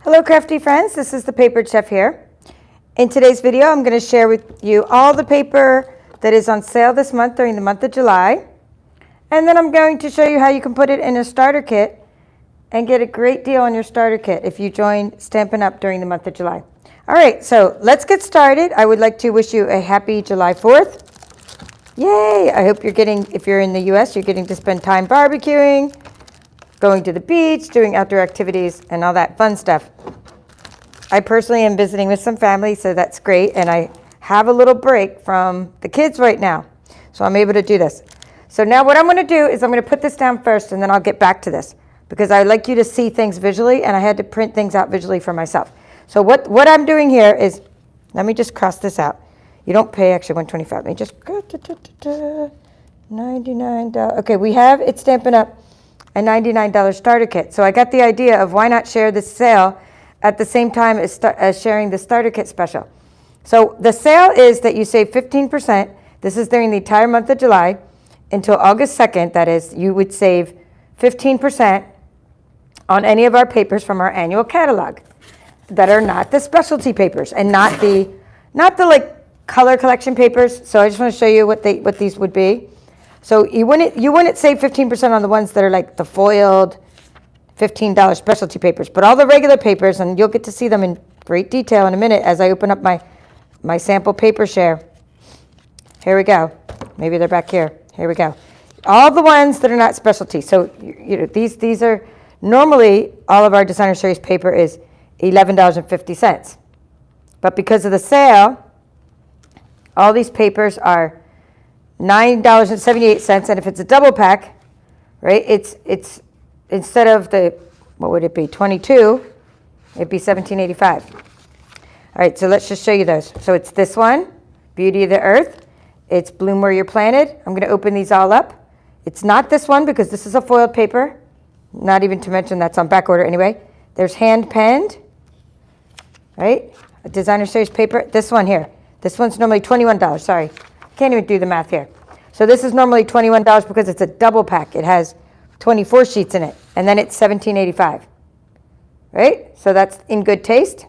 Hello crafty friends, this is the Paper Chef here. In today's video I'm going to share with you all the paper that is on sale this month during the month of July. And then I'm going to show you how you can put it in a starter kit and get a great deal on your starter kit if you join Stampin' Up! During the month of July. Alright, so let's get started. I would like to wish you a happy July 4th. Yay! I hope you're getting, if you're in the US, you're getting to spend time barbecuing, going to the beach, doing outdoor activities, and all that fun stuff. I personally am visiting with some family, so that's great, and I have a little break from the kids right now, so I'm able to do this. So now what I'm going to do is I'm going to put this down first, and then I'll get back to this, because I like you to see things visually, and I had to print things out visually for myself. So what I'm doing here is, let me just cross this out. You don't pay actually $125. Let me just, $99. Okay, we have it Stampin' Up! A $99 starter kit. So I got the idea of why not share this sale at the same time as sharing the starter kit special. So the sale is that you save 15%. This is during the entire month of July until August 2nd. That is, you would save 15% on any of our papers from our annual catalog that are not the specialty papers and not the like color collection papers. So I just want to show you what these would be. So you wouldn't save 15% on the ones that are like the foiled $15 specialty papers, but all the regular papers, and you'll get to see them in great detail in a minute as I open up my sample paper share. Here we go. Maybe they're back here. Here we go. All the ones that are not specialty. So you know these are normally all of our designer series paper is $11.50, but because of the sale, all these papers are $9.78, and if it's a double pack, right, it's instead of the, what would it be, 22, it'd be $17.85. All right, so let's just show you those. So it's this one, Beauty of the Earth. It's Bloom Where You're Planted. I'm going to open these all up. It's not this one because this is a foiled paper, not even to mention that's on back order anyway. There's hand penned, right, a designer series paper. This one here, this one's normally $21. Sorry. Can't even do the math here. So this is normally $21 because it's a double pack. It has 24 sheets in it, and then it's $17.85, right? So that's in good taste.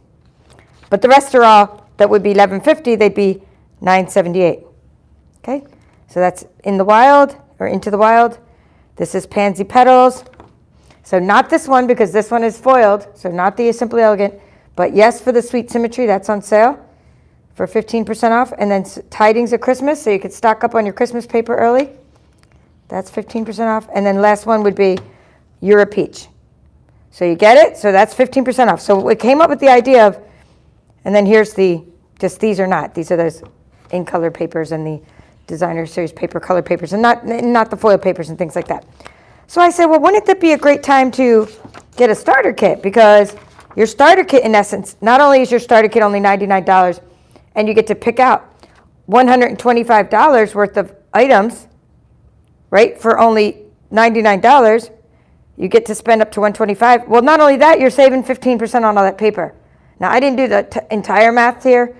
But the rest are all, that would be $11.50, they'd be $9.78, okay? So that's In the Wild, or Into the Wild. This is Pansy Petals. So not this one, because this one is foiled, so not the Simply Elegant, but yes, for the Sweet Symmetry, that's on sale for 15% off, and then Tidings of Christmas, so you could stock up on your Christmas paper early. That's 15% off, and then last one would be You're a Peach. So you get it? So that's 15% off. So we came up with the idea of, and then here's the, just these are not. These are those in color papers and the designer series paper, color papers, and not the foil papers and things like that. So I said, well, wouldn't it be a great time to get a starter kit? Because your starter kit, in essence, not only is your starter kit only $99, and you get to pick out $125 worth of items, right, for only $99. You get to spend up to $125. Well, not only that, you're saving 15% on all that paper. Now, I didn't do the entire math here,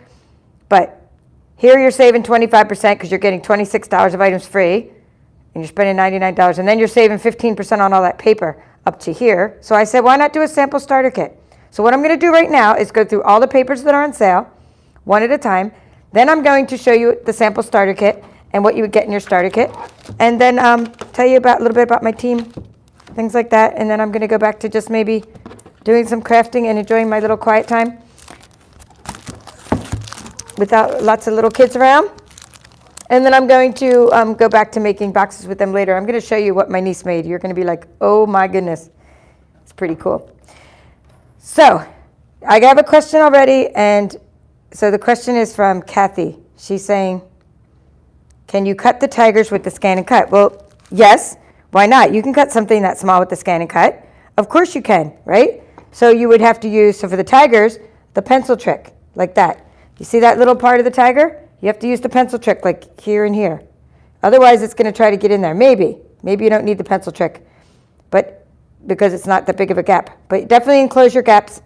but here you're saving 25% because you're getting $26 of items free, and you're spending $99, and then you're saving 15% on all that paper up to here. So I said, why not do a sample starter kit? So what I'm going to do right now is go through all the papers that are on sale, one at a time. Then I'm going to show you the sample starter kit and what you would get in your starter kit, and then tell you about a little bit about my team, things like that, and then I'm going to go back to just maybe doing some crafting and enjoying my little quiet time without lots of little kids around. And then I'm going to go back to making boxes with them later. I'm going to show you what my niece made. You're going to be like, oh my goodness, it's pretty cool. So I have a question already, and so the question is from Kathy. She's saying, can you cut the tigers with the scan and cut? Well, yes. Why not? You can cut something that small with the scan and cut. Of course you can, right? So you would have to use, so for the tigers, the pencil trick, like that. You see that little part of the tiger? You have to use the pencil trick, like here and here. Otherwise, it's going to try to get in there. Maybe you don't need the pencil trick, but because it's not that big of a gap. But definitely enclose your gaps.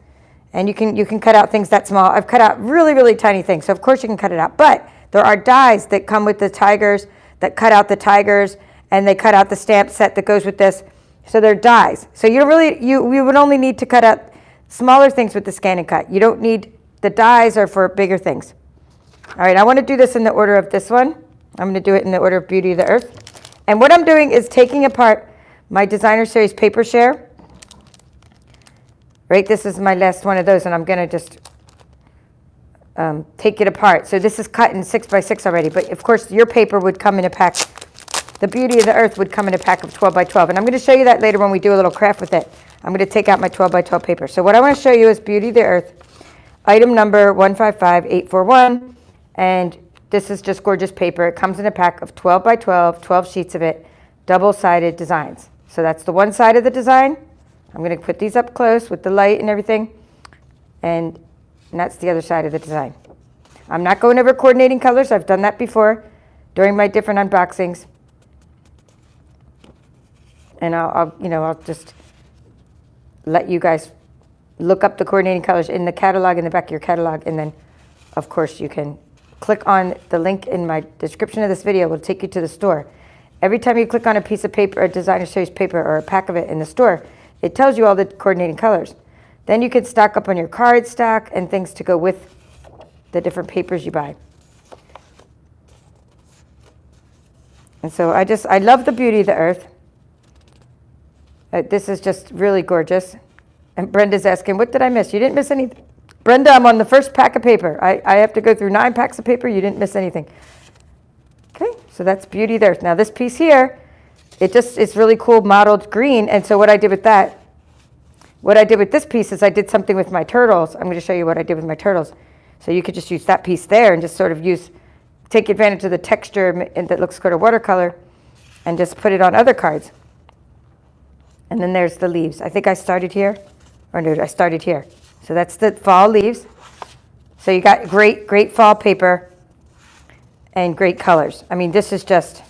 And you can cut out things that small. I've cut out really, really tiny things, so of course you can cut it out. But there are dies that come with the tigers that cut out the tigers, and they cut out the stamp set that goes with this. So they're dies. So you would only need to cut out smaller things with the scan and cut. You don't need, the dies are for bigger things. All right, I want to do this in the order of this one. I'm going to do it in the order of Beauty of the Earth. And what I'm doing is taking apart my Designer Series paper share. Right, this is my last one of those, and I'm going to just take it apart. So this is cut in 6x6 already, but of course your paper would come in a pack. The Beauty of the Earth would come in a pack of 12x12, and I'm going to show you that later when we do a little craft with it. I'm going to take out my 12x12 paper. So what I want to show you is Beauty of the Earth, item number 155841, and this is just gorgeous paper. It comes in a pack of 12x12, 12 sheets of it, double-sided designs. So that's the one side of the design. I'm going to put these up close with the light and everything, and that's the other side of the design. I'm not going over coordinating colors. I've done that before during my different unboxings. And I'll just let you guys look up the coordinating colors in the catalog, in the back of your catalog, and then, of course, you can click on the link in my description of this video. It will take you to the store. Every time you click on a piece of paper, a Designer Series paper, or a pack of it in the store, it tells you all the coordinating colors. Then you can stock up on your card stock and things to go with the different papers you buy. And so I love the Beauty of the Earth. This is just really gorgeous. And Brenda's asking, what did I miss? You didn't miss anything. Brenda, I'm on the first pack of paper. I have to go through 9 packs of paper. You didn't miss anything. Okay, so that's Beauty of the Earth. Now this piece here, it's really cool mottled green. And so what I did with that, what I did with this piece is I did something with my turtles. I'm going to show you what I did with my turtles. So you could just use that piece there and just sort of take advantage of the texture and that looks sort of watercolor and just put it on other cards. And then there's the leaves. I think I started here. Or no, I started here. So that's the fall leaves. So you got great fall paper and great colors. I mean, this is just,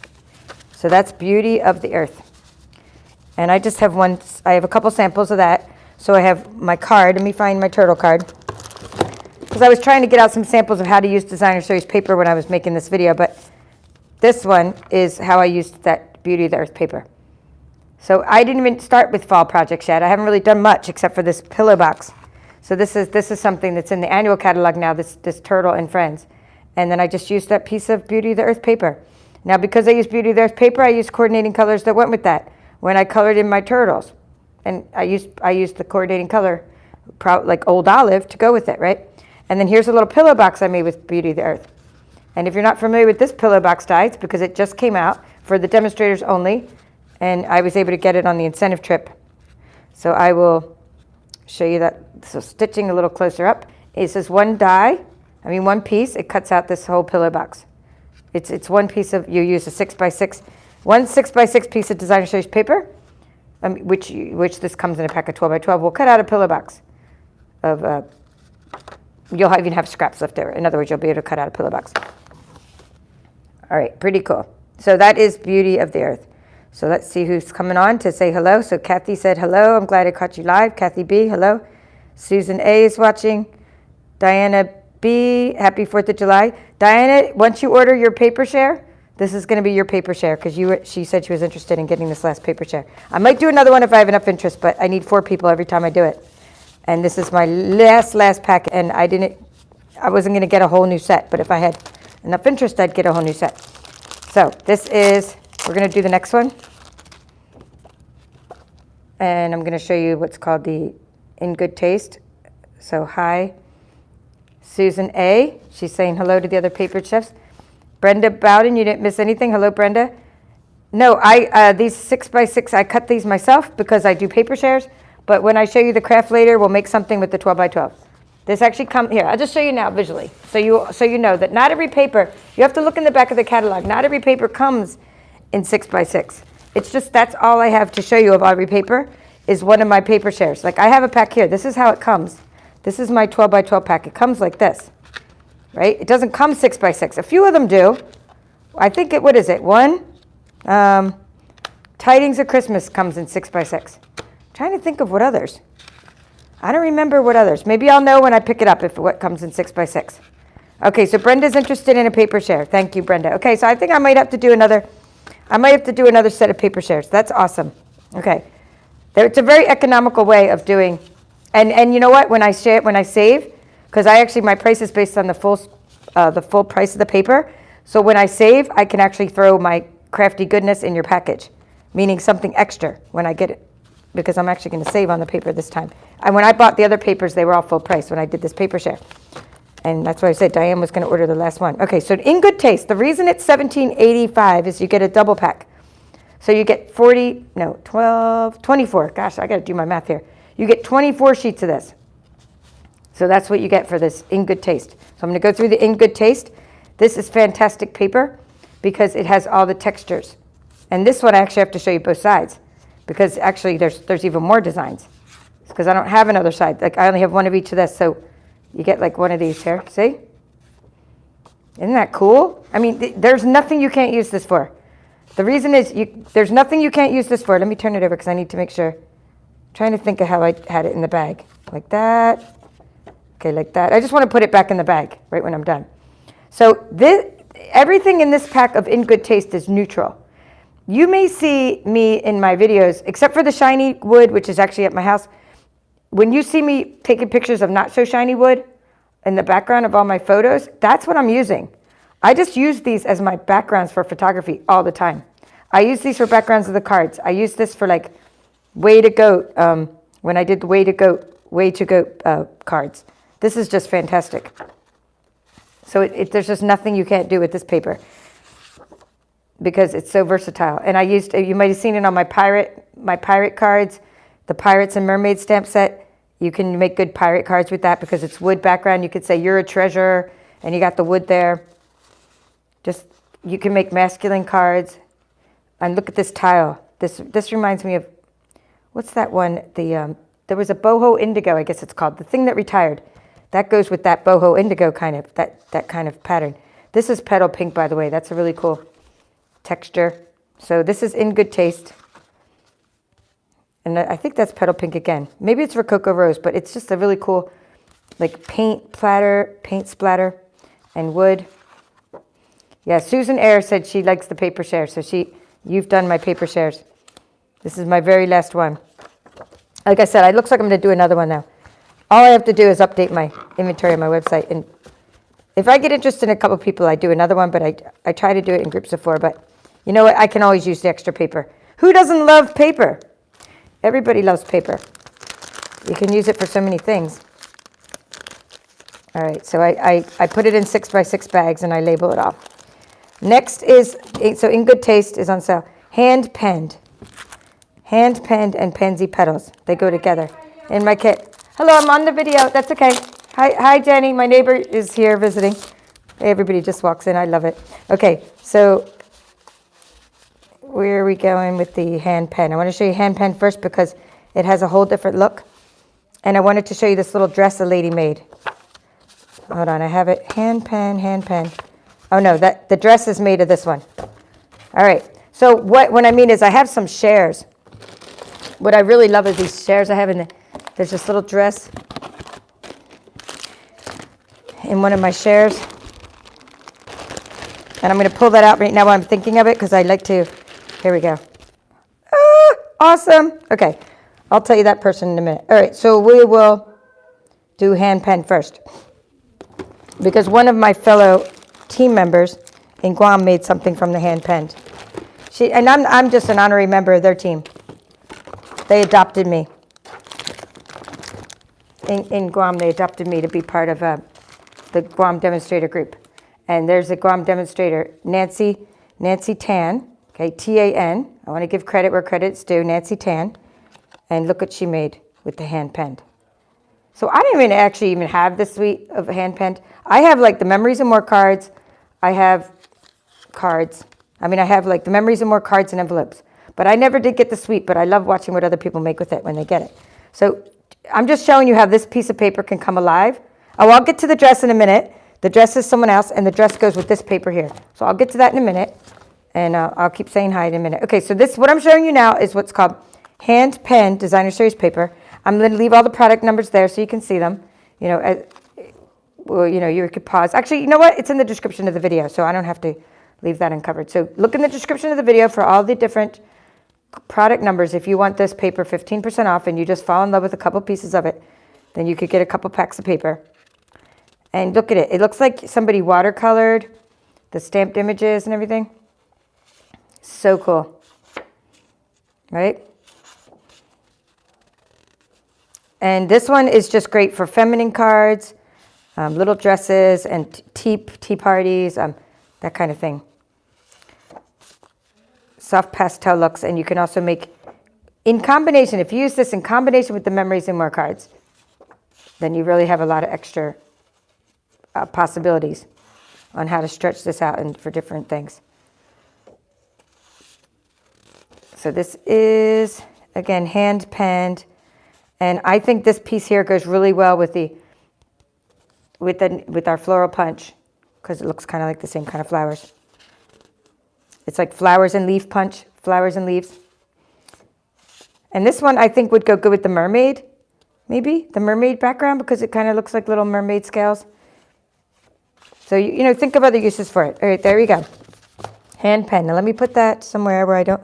so that's Beauty of the Earth. And I just have I have a couple samples of that. So I have my card. Let me find my turtle card. Because I was trying to get out some samples of how to use Designer Series paper when I was making this video. But this one is how I used that Beauty of the Earth paper. So I didn't even start with fall projects yet. I haven't really done much except for this pillow box. So this is something that's in the annual catalog now, this turtle and friends. And then I just used that piece of Beauty of the Earth paper. Now because I used Beauty of the Earth paper, I used coordinating colors that went with that. When I colored in my turtles, and I used the coordinating color, like Old Olive, to go with it, right? And then here's a little pillow box I made with Beauty of the Earth. And if you're not familiar with this pillow box die, it's because it just came out for the demonstrators only, and I was able to get it on the incentive trip. So I will show you that. So stitching a little closer up, it says one piece, it cuts out this whole pillow box. It's one piece of, you use a 6x6, one 6x6 piece of Designer Series paper, which this comes in a pack of 12x12. We'll cut out a pillow box of, you'll even have scraps left over. In other words, you'll be able to cut out a pillow box. All right, pretty cool. So that is Beauty of the Earth. So let's see who's coming on to say hello. So Kathy said hello. I'm glad I caught you live. Kathy B, hello. Susan A is watching. Diana B, happy 4th of July. Diana, once you order your paper share, this is going to be your paper share because she said she was interested in getting this last paper share. I might do another one if I have enough interest, but I need 4 people every time I do it. And this is my last pack, and I wasn't going to get a whole new set, but if I had enough interest, I'd get a whole new set. So this is, we're going to do the next one. And I'm going to show you what's called the In Good Taste. So hi, Susan A. She's saying hello to the other paper chefs. Brenda Bowden, you didn't miss anything. Hello, Brenda. No, these 6x6, I cut these myself because I do paper shares. But when I show you the craft later, we'll make something with the 12x12. This actually here, I'll just show you now visually. So you know that not every paper, you have to look in the back of the catalog, not every paper comes in 6x6. It's just, that's all I have to show you of every paper is one of my paper shares. Like I have a pack here. This is how it comes. This is my 12x12 pack. It comes like this, right? It doesn't come 6x6. A few of them do. I think what is it? One, Tidings of Christmas comes in 6x6. I'm trying to think of what others. I don't remember what others. Maybe I'll know when I pick it up if what comes in 6x6. Okay, so Brenda's interested in a paper share. Thank you, Brenda. Okay, so I think I might have to do another set of paper shares. That's awesome. Okay. It's a very economical way of doing And you know what? When I save, because my price is based on the full price of the paper. So when I save, I can actually throw my crafty goodness in your package, meaning something extra when I get it, because I'm actually going to save on the paper this time. And when I bought the other papers, they were all full price when I did this paper share. And that's why I said Diane was going to order the last one. Okay, so in good taste, the reason it's $17.85 is you get a double pack. So you get 24. Gosh, I got to do my math here. You get 24 sheets of this. So that's what you get for this in good taste. So I'm going to go through the in good taste. This is fantastic paper because it has all the textures. And this one I actually have to show you both sides because actually there's even more designs because I don't have another side. Like I only have one of each of this. So you get like one of these here. See? Isn't that cool? I mean, there's nothing you can't use this for. The reason is there's nothing you can't use this for. Let me turn it over because I need to make sure. I'm trying to think of how I had it in the bag. Like that. Okay, like that. I just want to put it back in the bag right when I'm done. So everything in this pack of In Good Taste is neutral. You may see me in my videos, except for the shiny wood, which is actually at my house. When you see me taking pictures of not so shiny wood in the background of all my photos, that's what I'm using. I just use these as my backgrounds for photography all the time. I use these for backgrounds of the cards. I use this for like Way to Goat, when I did the Way to Goat cards. This is just fantastic. So there's just nothing you can't do with this paper because it's so versatile. And you might have seen it on my pirate cards, the Pirates and Mermaids stamp set. You can make good pirate cards with that because it's wood background. You could say you're a treasure and you got the wood there. You can make masculine cards. And look at this tile. This reminds me of, what's that one? There was a boho indigo, I guess it's called, the thing that retired. That goes with that boho indigo kind of, that kind of pattern. This is Petal Pink, by the way. That's a really cool texture. So this is In Good Taste. And I think that's Petal Pink again. Maybe it's Rococo Rose, but it's just a really cool, like paint splatter, and wood. Yeah, Susan Eyre said she likes the paper share. So you've done my paper shares. This is my very last one. Like I said, it looks like I'm going to do another one now. All I have to do is update my inventory on my website. And if I get interested in a couple people, I do another one, but I try to do it in groups of 4. But you know what? I can always use the extra paper. Who doesn't love paper? Everybody loves paper. You can use it for so many things. All right, so I put it in 6x6 bags and I label it all. Next is, so In Good Taste is on sale. Hand penned and Pansy Petals. They go together in my kit. Hello, I'm on the video. That's okay. Hi, Jenny. My neighbor is here visiting. Everybody just walks in. I love it. Okay, so where are we going with the hand pen? I want to show you hand pen first because it has a whole different look. And I wanted to show you this little dress a lady made. Hold on, I have it. Hand pen. Oh no, the dress is made of this one. All right. So what I mean is I have some shares. What I really love is these shares I have in there's this little dress in one of my shares. And I'm going to pull that out right now while I'm thinking of it because I like to. Here we go. Ah, awesome. Okay. I'll tell you that person in a minute. All right. So we will do hand pen first. Because one of my fellow team members in Guam made something from the hand penned. And I'm just an honorary member of their team. They adopted me. In Guam, they adopted me to be part of the Guam demonstrator group. And there's a Guam demonstrator, Nancy Tan, okay, Tan. I want to give credit where credit's due, Nancy Tan. And look what she made with the hand penned. So I didn't even have this suite of hand penned. I have like the Memories and More cards. I have cards. I have like the Memories and More cards and envelopes. But I never did get the suite, but I love watching what other people make with it when they get it. So I'm just showing you how this piece of paper can come alive. Oh, I'll get to the dress in a minute. The dress is someone else, and the dress goes with this paper here. So I'll get to that in a minute, and I'll keep saying hi in a minute. Okay, so what I'm showing you now is what's called hand pen designer series paper. I'm going to leave all the product numbers there so you can see them. You could pause. Actually, you know what? It's in the description of the video, so I don't have to leave that uncovered. So look in the description of the video for all the different product numbers if you want this paper 15% off and you just fall in love with a couple pieces of it. then you could get a couple packs of paper. And look at it. It looks like somebody watercolored the stamped images and everything. So cool. Right? And this one is just great for feminine cards, little dresses, and tea parties, that kind of thing. Soft pastel looks, and you can also make, in combination, if you use this in combination with the Memories and More cards, then you really have a lot of extra possibilities on how to stretch this out and for different things. So this is, again, hand penned, and I think this piece here goes really well with our floral punch, because it looks kind of like the same kind of flowers. It's like flowers and leaf punch, flowers and leaves. And this one I think would go good with the mermaid, maybe the mermaid background, because it kind of looks like little mermaid scales. So, you know, think of other uses for it. All right, there we go. Hand pen. Now let me put that somewhere where I don't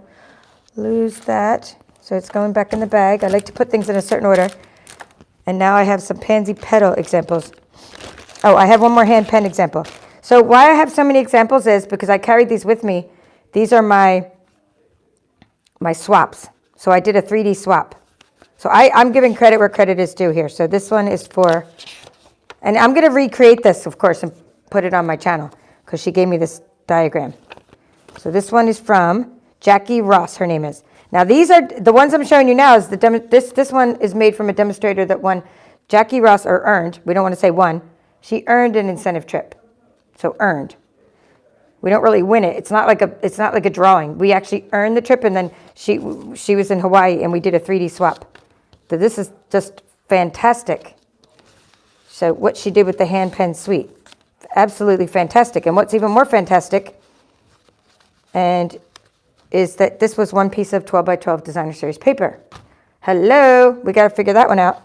lose that. So it's going back in the bag. I like to put things in a certain order. And now I have some pansy petal examples. Oh, I have one more hand pen example. So why I have so many examples is because I carried these with me. These are my swaps. So I did a 3D swap. So I'm giving credit where credit is due here. So this one is for, and I'm going to recreate this, of course, and put it on my channel because she gave me this diagram. So this one is from Jackie Ross, her name is. Now these are, the ones I'm showing you now is this one is made from a demonstrator that won Jackie Ross, or earned, we don't want to say won, she earned an incentive trip. So earned. We don't really win it. It's not like a drawing. We actually earned the trip, and then she was in Hawaii and we did a 3D swap. So this is just fantastic. So what she did with the hand pen suite, absolutely fantastic. And what's even more fantastic, and is that this was one piece of 12 by 12 designer series paper. Hello, we got to figure that one out.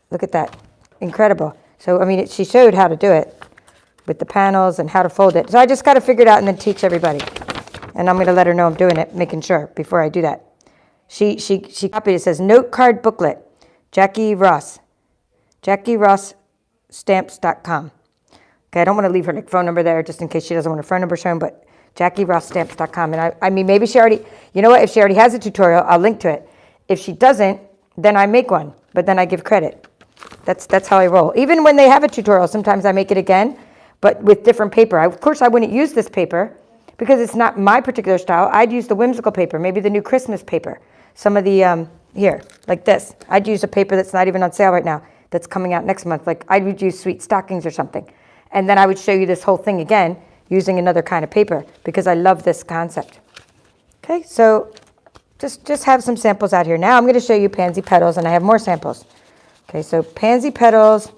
Look at that, incredible. So I mean, she showed how to do it with the panels and how to fold it. So I just got to figure it out and then teach everybody. And I'm going to let her know I'm doing it, making sure before I do that. She copied it. It says note card booklet, Jackie Ross, JackieRossStamps.com. Okay, I don't want to leave her phone number there just in case she doesn't want her phone number shown, but JackieRossStamps.com. And I mean, maybe she already, you know what, if she already has a tutorial, I'll link to it. If she doesn't, then I make one, but then I give credit. That's how I roll. Even when they have a tutorial, sometimes I make it again, but with different paper. Of course, I wouldn't use this paper because it's not my particular style. I'd use the whimsical paper, maybe the new Christmas paper. Some of the, here, like this. I'd use a paper that's not even on sale right now, that's coming out next month. Like I would use Sweet Stockings or something. And then I would show you this whole thing again using another kind of paper because I love this concept. Okay, so just have some samples out here. Now I'm going to show you Pansy Petals, and I have more samples. Okay, so Pansy Petals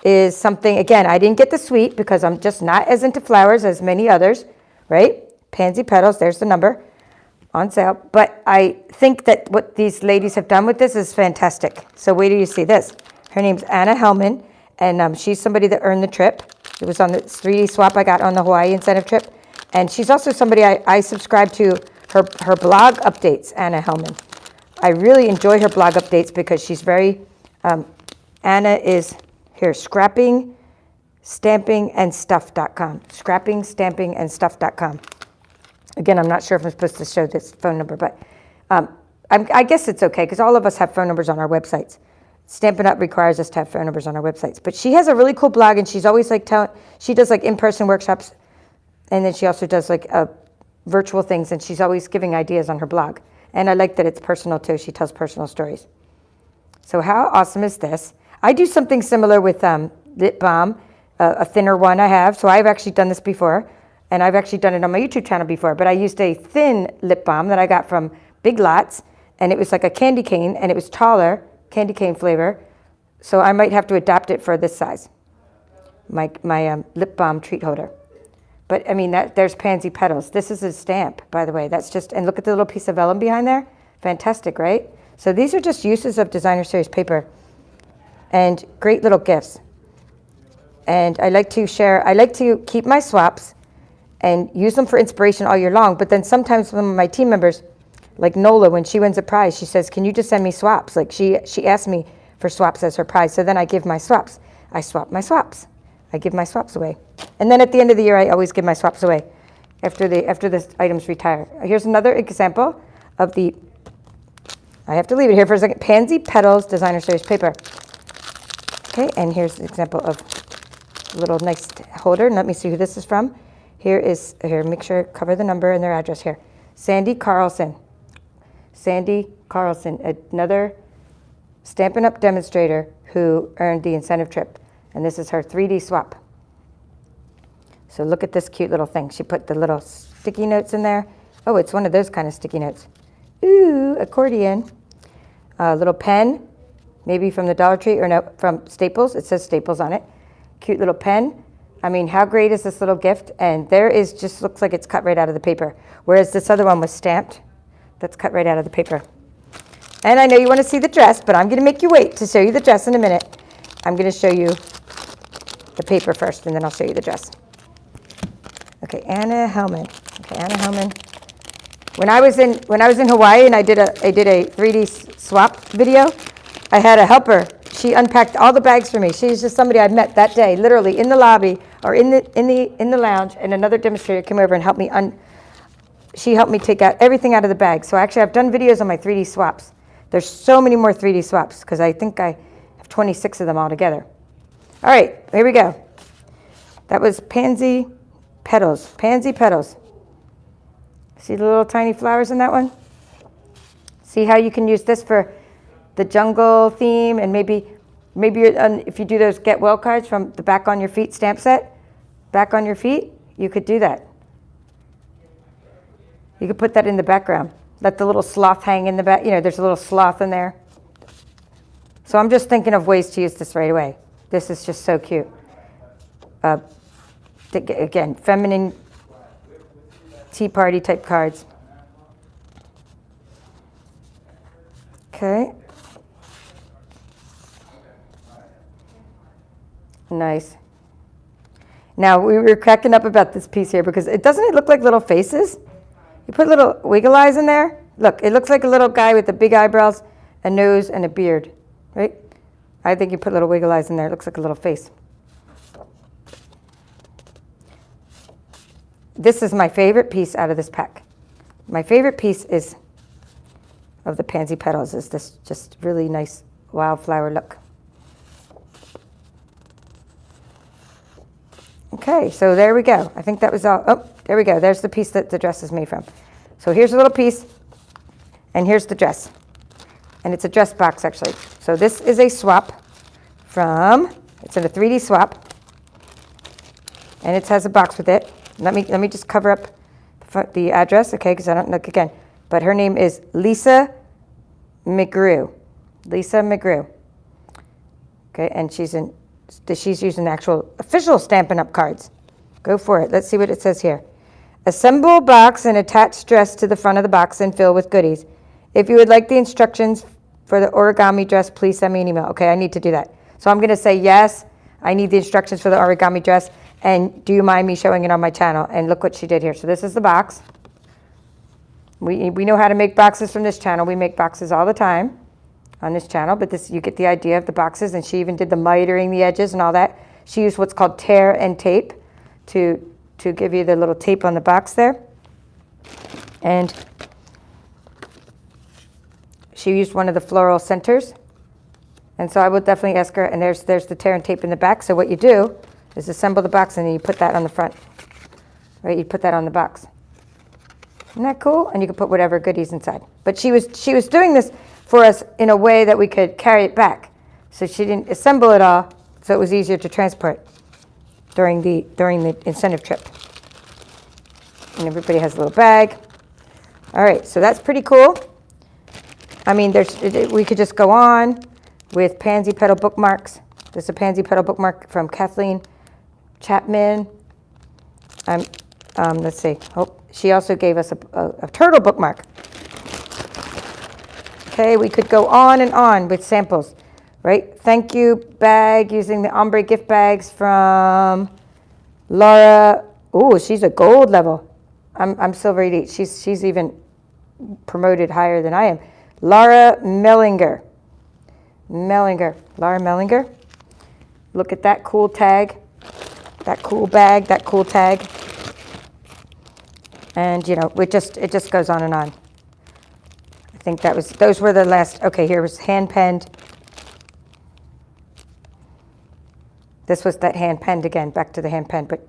is something, again, I didn't get the suite because I'm just not as into flowers as many others, right? Pansy Petals, there's the number, on sale. But I think that what these ladies have done with this is fantastic. So wait till you see this. Her name's Anna Hellman, and she's somebody that earned the trip. It was on the 3D swap I got on the Hawaii incentive trip. And she's also somebody I subscribe to her blog updates, Anna Hellman. I really enjoy her blog updates because she's very, Anna is here, scrapping, stamping, and stuff.com. Scrapping, stamping, and stuff.com. Again, I'm not sure if I'm supposed to show this phone number, but I guess it's okay because all of us have phone numbers on our websites. Stampin' Up requires us to have phone numbers on our websites. But she has a really cool blog, and she's always like she does like in-person workshops, and then she also does like virtual things, and she's always giving ideas on her blog. And I like that it's personal too. She tells personal stories. So how awesome is this? I do something similar with lip balm, a thinner one I have. So I've actually done this before, and I've actually done it on my YouTube channel before. But I used a thin lip balm that I got from Big Lots, and it was like a candy cane, and it was taller, candy cane flavor. So I might have to adapt it for this size, my lip balm treat holder. But I mean, there's Pansy Petals. This is a stamp, by the way. That's just, and look at the little piece of vellum behind there. Fantastic, right? So these are just uses of designer series paper and great little gifts. And I like to keep my swaps and use them for inspiration all year long. But then sometimes some of my team members Like Nola, when she wins a prize, she says, can you just send me swaps? Like she asked me for swaps as her prize. So then I give my swaps. I swap my swaps. I give my swaps away. And then at the end of the year, I always give my swaps away after the items retire. Here's another example of the, I have to leave it here for a second, Pansy Petals Designer Series paper. Okay, and here's an example of a little nice holder. And let me see who this is from. Here, make sure, cover the number and their address here. Sandy Carlson. Sandy Carlson, another Stampin' Up! Demonstrator who earned the incentive trip. And this is her 3D swap. So look at this cute little thing. She put the little sticky notes in there. Oh, it's one of those kind of sticky notes. Ooh, accordion. A little pen, maybe from the Dollar Tree, or no, from Staples. It says Staples on it. Cute little pen. I mean, how great is this little gift? And there is, just looks like it's cut right out of the paper. Whereas this other one was stamped. That's cut right out of the paper. And I know you want to see the dress, but I'm going to make you wait to show you the dress in a minute. I'm going to show you the paper first, and then I'll show you the dress. Okay, Anna Hellman. Okay, Anna Hellman. When I was in Hawaii and I did a 3D swap video, I had a helper. She unpacked all the bags for me. She's just somebody I met that day, literally in the lobby or in the lounge, and another demonstrator came over and helped me she helped me take out everything out of the bag. So actually I've done videos on my 3D swaps. There's so many more 3D swaps because I think I have 26 of them all together. All right, here we go. That was Pansy Petals. Pansy Petals. See the little tiny flowers in that one? See how you can use this for the jungle theme, and maybe if you do those Get Well cards from the Back on Your Feet stamp set, Back on Your Feet, you could do that. You could put that in the background. Let the little sloth hang in the back. You know, there's a little sloth in there. So I'm just thinking of ways to use this right away. This is just so cute. Again, feminine tea party type cards. Okay. Nice. Now, we were cracking up about this piece here because doesn't it look like little faces? You put little wiggle eyes in there. Look, it looks like a little guy with the big eyebrows, a nose, and a beard, right? I think you put little wiggle eyes in there. It looks like a little face. This is my favorite piece out of this pack. My favorite piece of the Pansy Petals is this just really nice wildflower look. Okay, so there we go. I think that was all. Oh, there we go. There's the piece that the dress is made from. So here's a little piece, and here's the dress. And it's a dress box, actually. So this is a swap it's in a 3D swap, and it has a box with it. Let me just cover up the address, okay, because I don't look again. But her name is Lisa McGrew. Lisa McGrew. Okay, and she's using the actual official Stampin' Up! Cards. Go for it. Let's see what it says here. Assemble box and attach dress to the front of the box and fill with goodies. If you would like the instructions for the origami dress, please send me an email. Okay, I need to do that. So I'm going to say, yes, I need the instructions for the origami dress. And do you mind me showing it on my channel? And look what she did here. So this is the box. We know how to make boxes from this channel. We make boxes all the time on this channel. But this, you get the idea of the boxes. And she even did the mitering the edges and all that. She used what's called tear and tape to give you the little tape on the box there. And she used one of the floral centers. And so I will definitely ask her. And there's the tear and tape in the back. So what you do is assemble the box, and then you put that on the front. Right? You put that on the box. Isn't that cool? And you can put whatever goodies inside. But she was doing this for us in a way that we could carry it back. So she didn't assemble it all, so it was easier to transport during the incentive trip. And everybody has a little bag. All right, so that's pretty cool. I mean, we could just go on with Pansy Petal bookmarks. This is a Pansy Petal bookmark from Kathleen Chapman. Let's see. Oh, she also gave us a turtle bookmark. Okay, we could go on and on with samples, right? Thank you bag using the ombre gift bags from Laura. Oh, she's a gold level. I'm silver 88. She's even promoted higher than I am. Laura Mellinger. Laura Mellinger. Look at that cool tag, that cool bag, that cool tag. And you know, it just goes on and on. I think those were the last. Okay, here was hand penned. This was that hand penned again, back to the hand penned. But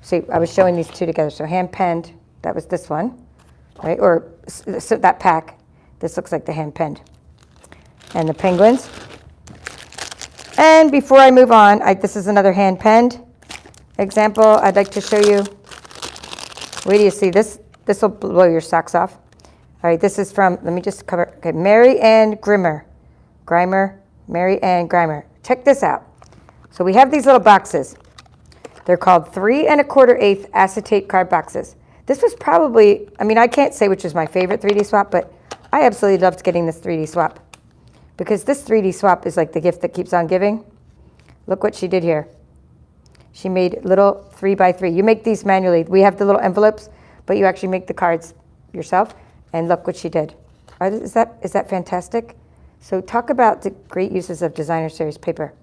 see, I was showing these two together. So hand penned, that was this one, right? Or so that pack. This looks like the hand penned. And the penguins. And before I move on, this is another hand penned example. I'd like to show you. Wait do you see this? This will blow your socks off. All right, this is from, let me just cover, okay, Mary Ann Grimer. Mary Ann Grimer. Check this out. So we have these little boxes. They're called 3 1/4-8 acetate card boxes. This was probably, I mean, I can't say which is my favorite 3D swap, but I absolutely loved getting this 3D swap because this 3D swap is like the gift that keeps on giving. Look what she did here. She made little 3x3. You make these manually. We have the little envelopes, but you actually make the cards yourself. And look what she did. Is that fantastic? So talk about the great uses of designer series paper.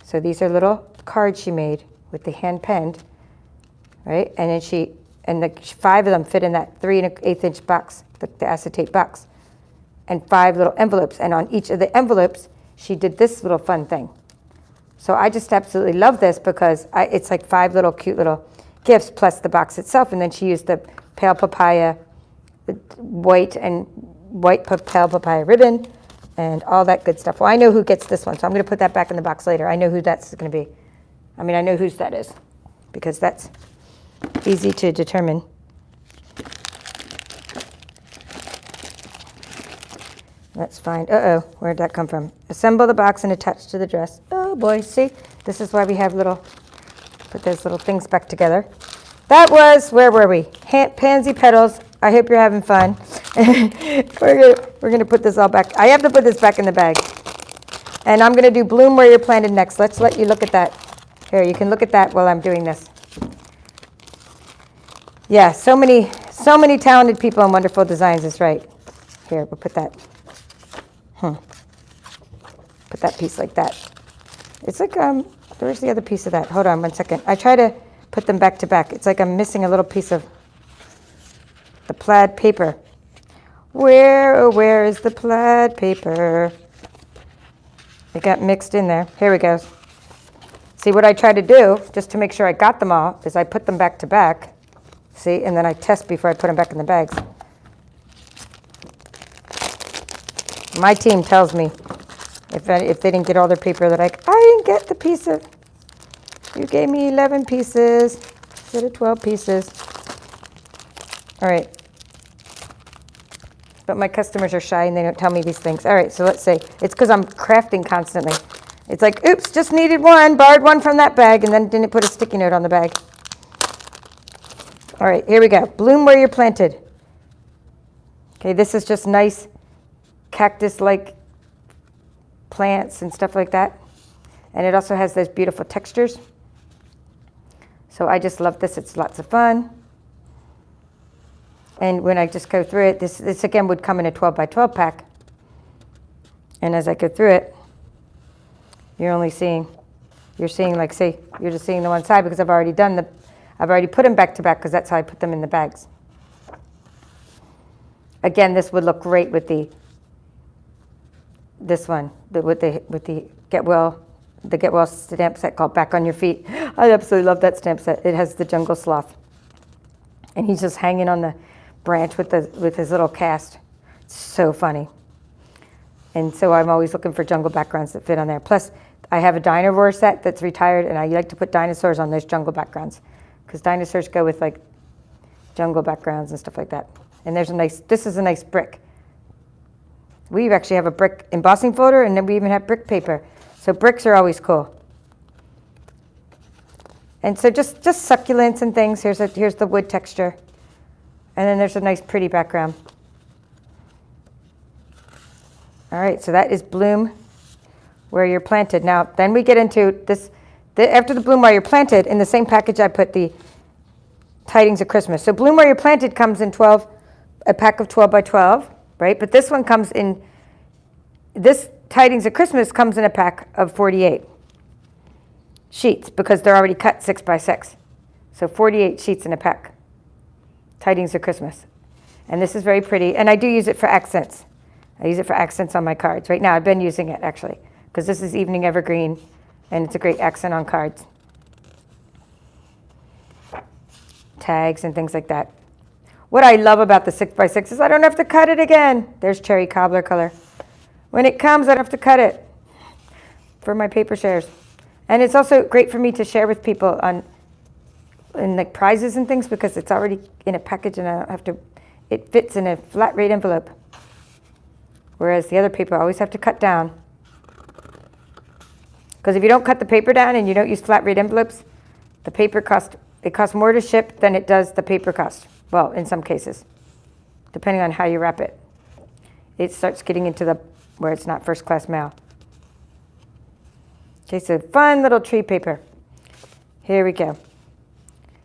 So these are little cards she made with the hand penned, right? And then the 5 of them fit in that 3 1/8 box, the acetate box, and 5 little envelopes. And on each of the envelopes, she did this little fun thing. So I just absolutely love this because it's like 5 little cute little gifts plus the box itself. And then she used the pale papaya, white pale papaya ribbon and all that good stuff. Well, I know who gets this one, so I'm going to put that back in the box later. I know who that's going to be. I mean, I know whose that is because that's easy to determine. Let's find, where'd that come from? Assemble the box and attach to the dress. Oh boy, see? This is why we have put those little things back together. That was, where were we? Pansy Petals. I hope you're having fun. We're gonna put this all back. I have to put this back in the bag. And I'm gonna do Bloom Where You're Planted next. Let's let you look at that. Here, you can look at that while I'm doing this. Yeah, so many talented people and wonderful designs is right. Here, we'll put that. Put that piece like that. It's like, where's the other piece of that? Hold on 1 second. I try to put them back to back. It's like I'm missing a little piece of the plaid paper. Where is the plaid paper? It got mixed in there. Here we go. See, what I try to do, just to make sure I got them all, is I put them back to back. See, and then I test before I put them back in the bags. My team tells me if they didn't get all their paper, they're like, I didn't get the piece of, you gave me 11 pieces instead of 12 pieces. All right. But my customers are shy and they don't tell me these things. All right, so let's say, it's because I'm crafting constantly. It's like, oops, just needed one, borrowed one from that bag, and then didn't put a sticky note on the bag. All right, here we go. Bloom Where You're Planted. Okay, this is just nice cactus-like plants and stuff like that. And it also has those beautiful textures. So I just love this. It's lots of fun. And when I just go through it, this again would come in a 12x12 pack. And as I go through it, you're seeing like, say, you're just seeing the one side because I've already put them back to back because that's how I put them in the bags. Again, this would look great with this one, with the Get Well stamp set called Back on Your Feet. I absolutely love that stamp set. It has the jungle sloth. And he's just hanging on the branch with his little cast. It's so funny. And so I'm always looking for jungle backgrounds that fit on there. Plus, I have a dinosaur set that's retired, and I like to put dinosaurs on those jungle backgrounds because dinosaurs go with like jungle backgrounds and stuff like that. And this is a nice brick. We actually have a brick embossing folder, and then we even have brick paper. So bricks are always cool. And so just succulents and things. Here's the wood texture. And then there's a nice pretty background. All right, so that is Bloom Where You're Planted. Now, then we get into this. After the Bloom Where You're Planted, in the same package I put the Tidings of Christmas. So Bloom Where You're Planted comes in 12 a pack of 12 by 12, right? But this one comes in, this Tidings of Christmas comes in a pack of 48 sheets because they're already cut 6 by 6. So 48 sheets in a pack. Tidings of Christmas. And this is very pretty. And I do use it for accents. I use it for accents on my cards. Right now, I've been using it, actually, because this is Evening Evergreen, and it's a great accent on cards. Tags and things like that. What I love about the 6 by 6 is I don't have to cut it again. There's cherry cobbler color. When it comes, I don't have to cut it for my paper shares. And it's also great for me to share with people on in like prizes and things because it's already in a package and I don't have to, it fits in a flat rate envelope. Whereas the other paper I always have to cut down. Because if you don't cut the paper down and you don't use flat rate envelopes, the paper costs more to ship than it does the paper cost. Well, in some cases, depending on how you wrap it. It starts getting into the where it's not first class mail. Okay, so fun little tree paper. Here we go.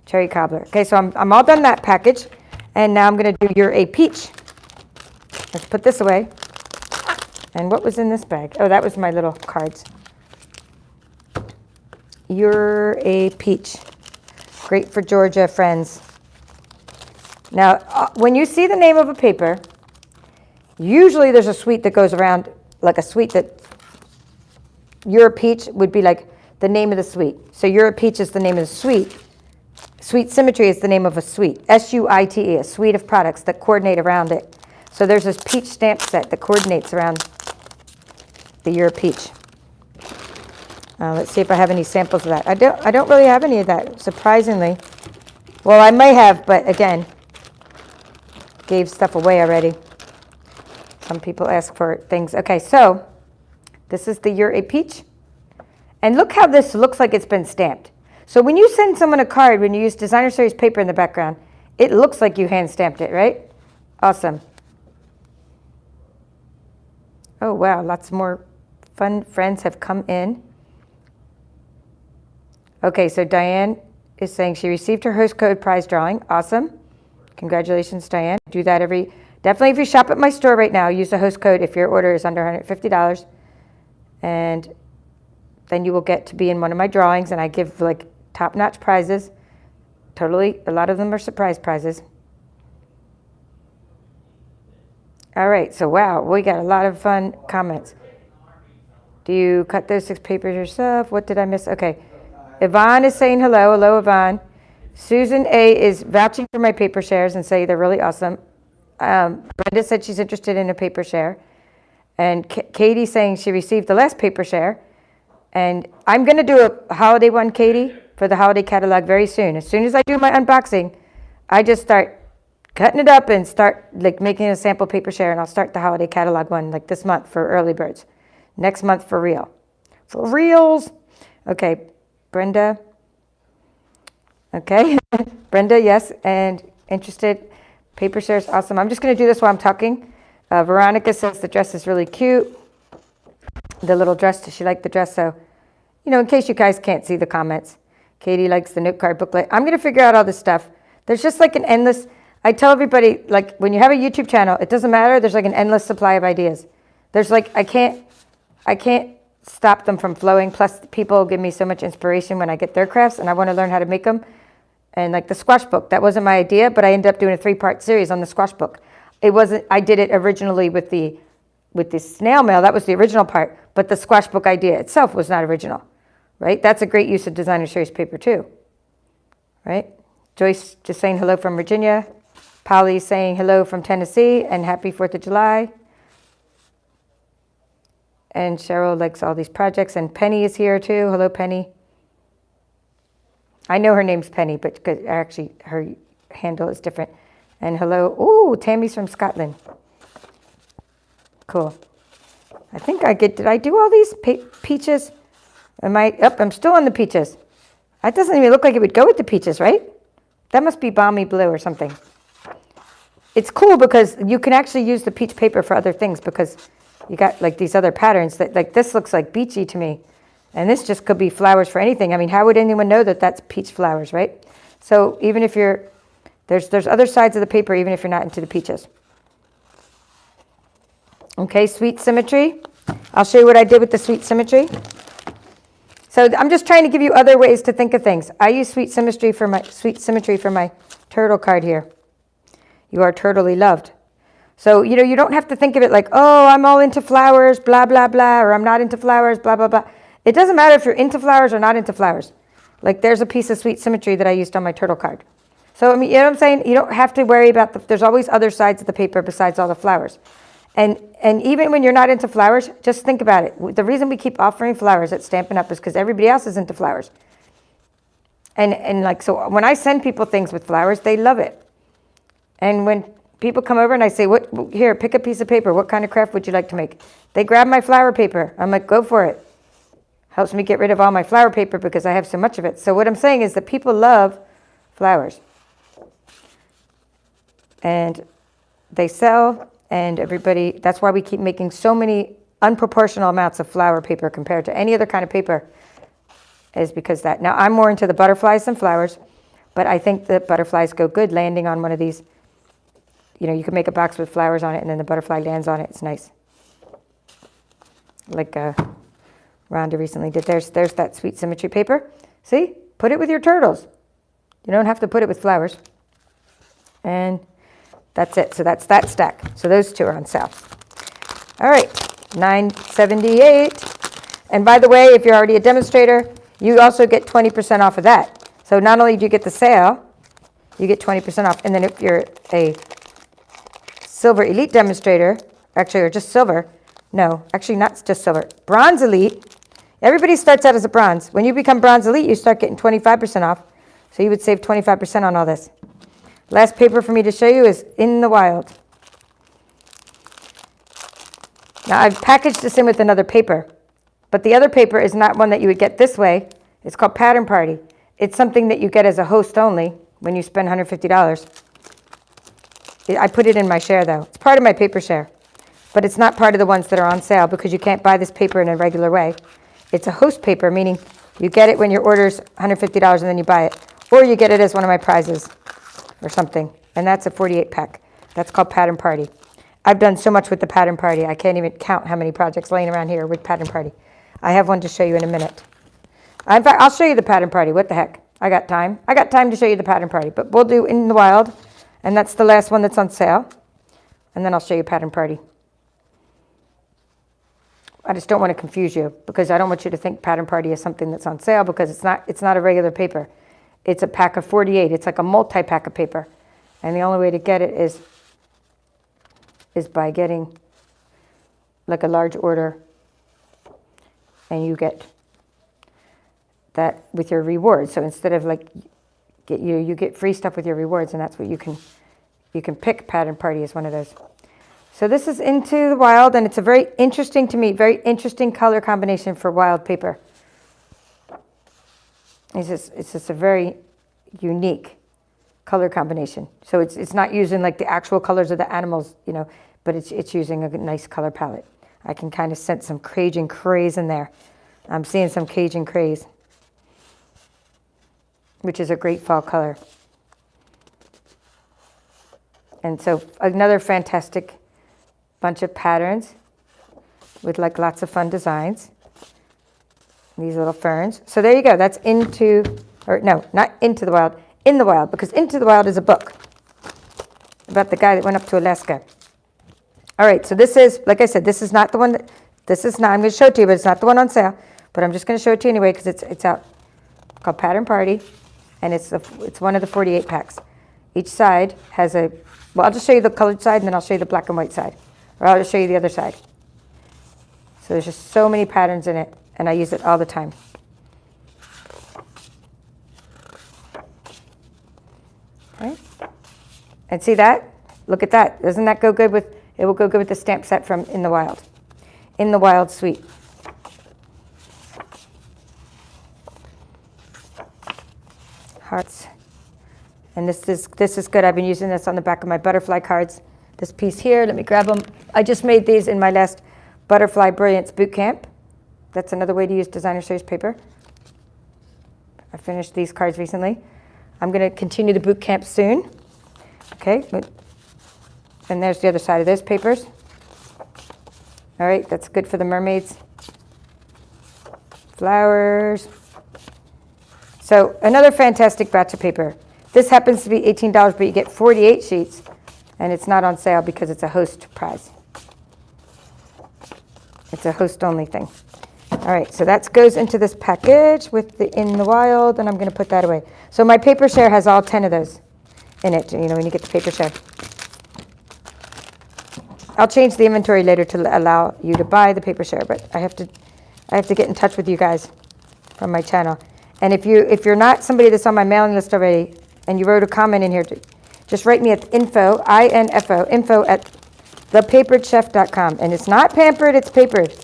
Cherry cobbler. Okay, so I'm all done that package. And now I'm going to do You're a Peach. Let's put this away. And what was in this bag? Oh, that was my little cards. You're a Peach. Great for Georgia, friends. Now, when you see the name of a paper, usually there's a suite that goes around, like a suite that You're a Peach would be like the name of the suite. So You're a Peach is the name of the suite. Suite Symmetry is the name of a suite. S-U-I-T-E, a suite of products that coordinate around it. So there's this peach stamp set that coordinates around the You're a Peach. Let's see if I have any samples of that. I don't really have any of that, surprisingly. Well, I may have, but again, gave stuff away already. Some people ask for things. Okay, so this is the You're a Peach. And look how this looks like it's been stamped. So when you send someone a card, when you use Designer Series paper in the background, it looks like you hand stamped it, right? Awesome. Oh, wow, lots more fun friends have come in. Okay, so Diane is saying she received her host code prize drawing. Awesome. Congratulations, Diane. Do that definitely if you shop at my store right now, use the host code if your order is under $150. And then you will get to be in one of my drawings, and I give like top-notch prizes. Totally, a lot of them are surprise prizes. All right, so wow, we got a lot of fun comments. Do you cut those 6 papers yourself? What did I miss? Okay, Yvonne is saying hello. Hello, Yvonne. Susan A. is vouching for my paper shares and say they're really awesome. Brenda said she's interested in a paper share. And Katie saying she received the last paper share. And I'm going to do a holiday one, Katie, for the holiday catalog very soon. As soon as I do my unboxing, I just start cutting it up and start like making a sample paper share, and I'll start the holiday catalog one like this month for early birds. Next month for real. For reals. Okay, Brenda. Okay, Brenda, yes, and interested. Paper shares, awesome. I'm just going to do this while I'm talking. Veronica says the dress is really cute. The little dress, she liked the dress. So, you know, in case you guys can't see the comments, Katie likes the note card booklet. I'm going to figure out all this stuff. There's just like an endless, I tell everybody, like when you have a YouTube channel, it doesn't matter. There's like an endless supply of ideas. There's like, I can't stop them from flowing. Plus people give me so much inspiration when I get their crafts and I want to learn how to make them. And like the squash book, that wasn't my idea, but I ended up doing a 3-part series on the squash book. It wasn't, I did it originally with the snail mail. That was the original part, but the squash book idea itself was not original, right? That's a great use of Designer Series paper too, right? Joyce just saying hello from Virginia. Polly saying hello from Tennessee and happy 4th of July. And Cheryl likes all these projects, and Penny is here too. Hello, Penny. I know her name's Penny, but actually her handle is different. And hello, ooh, Tammy's from Scotland. Cool. I think did I do all these peaches? I'm still on the peaches. That doesn't even look like it would go with the peaches, right? That must be balmy blue or something. It's cool because you can actually use the peach paper for other things because you got like these other patterns that like this looks like beachy to me. And this just could be flowers for anything. I mean, how would anyone know that that's peach flowers, right? So even if you're There's other sides of the paper even if you're not into the peaches. Okay, Sweet Symmetry. I'll show you what I did with the Sweet Symmetry. So I'm just trying to give you other ways to think of things. I use Sweet Symmetry for my turtle card here. You are turtly loved. So, you know, you don't have to think of it like, oh, I'm all into flowers, blah, blah, blah, or I'm not into flowers, blah, blah, blah. It doesn't matter if you're into flowers or not into flowers. Like there's a piece of Sweet Symmetry that I used on my turtle card. So, I mean, you know what I'm saying? You don't have to worry about there's always other sides of the paper besides all the flowers. And even when you're not into flowers, just think about it. The reason we keep offering flowers at Stampin' Up! Is because everybody else is into flowers. And like, so when I send people things with flowers, they love it. And when people come over and I say, here, pick a piece of paper. What kind of craft would you like to make? They grab my flower paper. I'm like, go for it. Helps me get rid of all my flower paper because I have so much of it. So what I'm saying is that people love flowers. And they sell, and everybody, that's why we keep making so many unproportional amounts of flower paper compared to any other kind of paper, is because that. Now, I'm more into the butterflies than flowers, but I think that butterflies go good landing on one of these. You know, you can make a box with flowers on it, and then the butterfly lands on it. It's nice. Like Rhonda recently did. There's that Sweet Symmetry paper. See? Put it with your turtles. You don't have to put it with flowers. And that's it. So that's that stack. So those two are on sale. All right, $9.78. And by the way, if you're already a demonstrator, you also get 20% off of that. So not only do you get the sale, you get 20% off. And then if you're a Silver Elite demonstrator, actually, or just silver, no, actually not just silver, Bronze Elite. Everybody starts out as a bronze. When you become Bronze Elite, you start getting 25% off. So you would save 25% on all this. Last paper for me to show you is In the Wild. Now, I've packaged this in with another paper, but the other paper is not one that you would get this way. It's called Pattern Party. It's something that you get as a host only when you spend $150. I put it in my share, though. It's part of my paper share, but it's not part of the ones that are on sale because you can't buy this paper in a regular way. It's a host paper, meaning you get it when your order's $150 and then you buy it, or you get it as one of my prizes or something, and that's a 48 pack. That's called Pattern Party. I've done so much with the Pattern Party, I can't even count how many projects laying around here with Pattern Party. I have one to show you in a minute. In fact, I'll show you the Pattern Party. What the heck? I got time. I got time to show you the Pattern Party, but we'll do In the Wild, and that's the last one that's on sale, and then I'll show you Pattern Party. I just don't want to confuse you because I don't want you to think Pattern Party is something that's on sale because it's not a regular paper. It's a pack of 48. It's like a multi-pack of paper. And the only way to get it is by getting like a large order, and you get that with your rewards. So instead of like you get free stuff with your rewards, and that's what you can pick. Pattern Party is one of those. So this is Into the Wild, and it's a very interesting to me, very interesting color combination for wild paper. It's just a very unique color combination. So it's not using like the actual colors of the animals, you know, but it's using a nice color palette. I can kind of sense some Cajun craze in there. I'm seeing some Cajun craze, which is a great fall color. And so another fantastic bunch of patterns with like lots of fun designs. These little ferns. So there you go. That's not Into the Wild, In the Wild, because Into the Wild is a book about the guy that went up to Alaska. All right, so this is, like I said, this is not the one, I'm going to show it to you, but it's not the one on sale, but I'm just going to show it to you anyway because it's out. Called Pattern Party, and it's one of the 48 packs. Each side has well, I'll just show you the colored side, and then I'll show you the black and white side, or I'll just show you the other side. So there's just so many patterns in it, and I use it all the time. Okay. And see that? Look at that. Doesn't that go good with, it will go good with the stamp set from In the Wild. In the Wild Sweet. Hearts. And this is good. I've been using this on the back of my butterfly cards. This piece here, let me grab them. I just made these in my last Butterfly Brilliance boot camp. That's another way to use designer series paper. I finished these cards recently. I'm going to continue the boot camp soon. Okay, and there's the other side of those papers. All right, that's good for the mermaids. Flowers. So another fantastic batch of paper. This happens to be $18, but you get 48 sheets, and it's not on sale because it's a host prize. It's a host-only thing. All right, so that goes into this package with the In the Wild, and I'm going to put that away. So my paper share has all 10 of those in it, you know, when you get the paper share. I'll change the inventory later to allow you to buy the paper share, but I have to get in touch with you guys from my channel. And if you're not somebody that's on my mailing list already, and you wrote a comment in here, just write me at info, I-N-F-O, info at thepaperedchef.com. And it's not pampered, it's papered.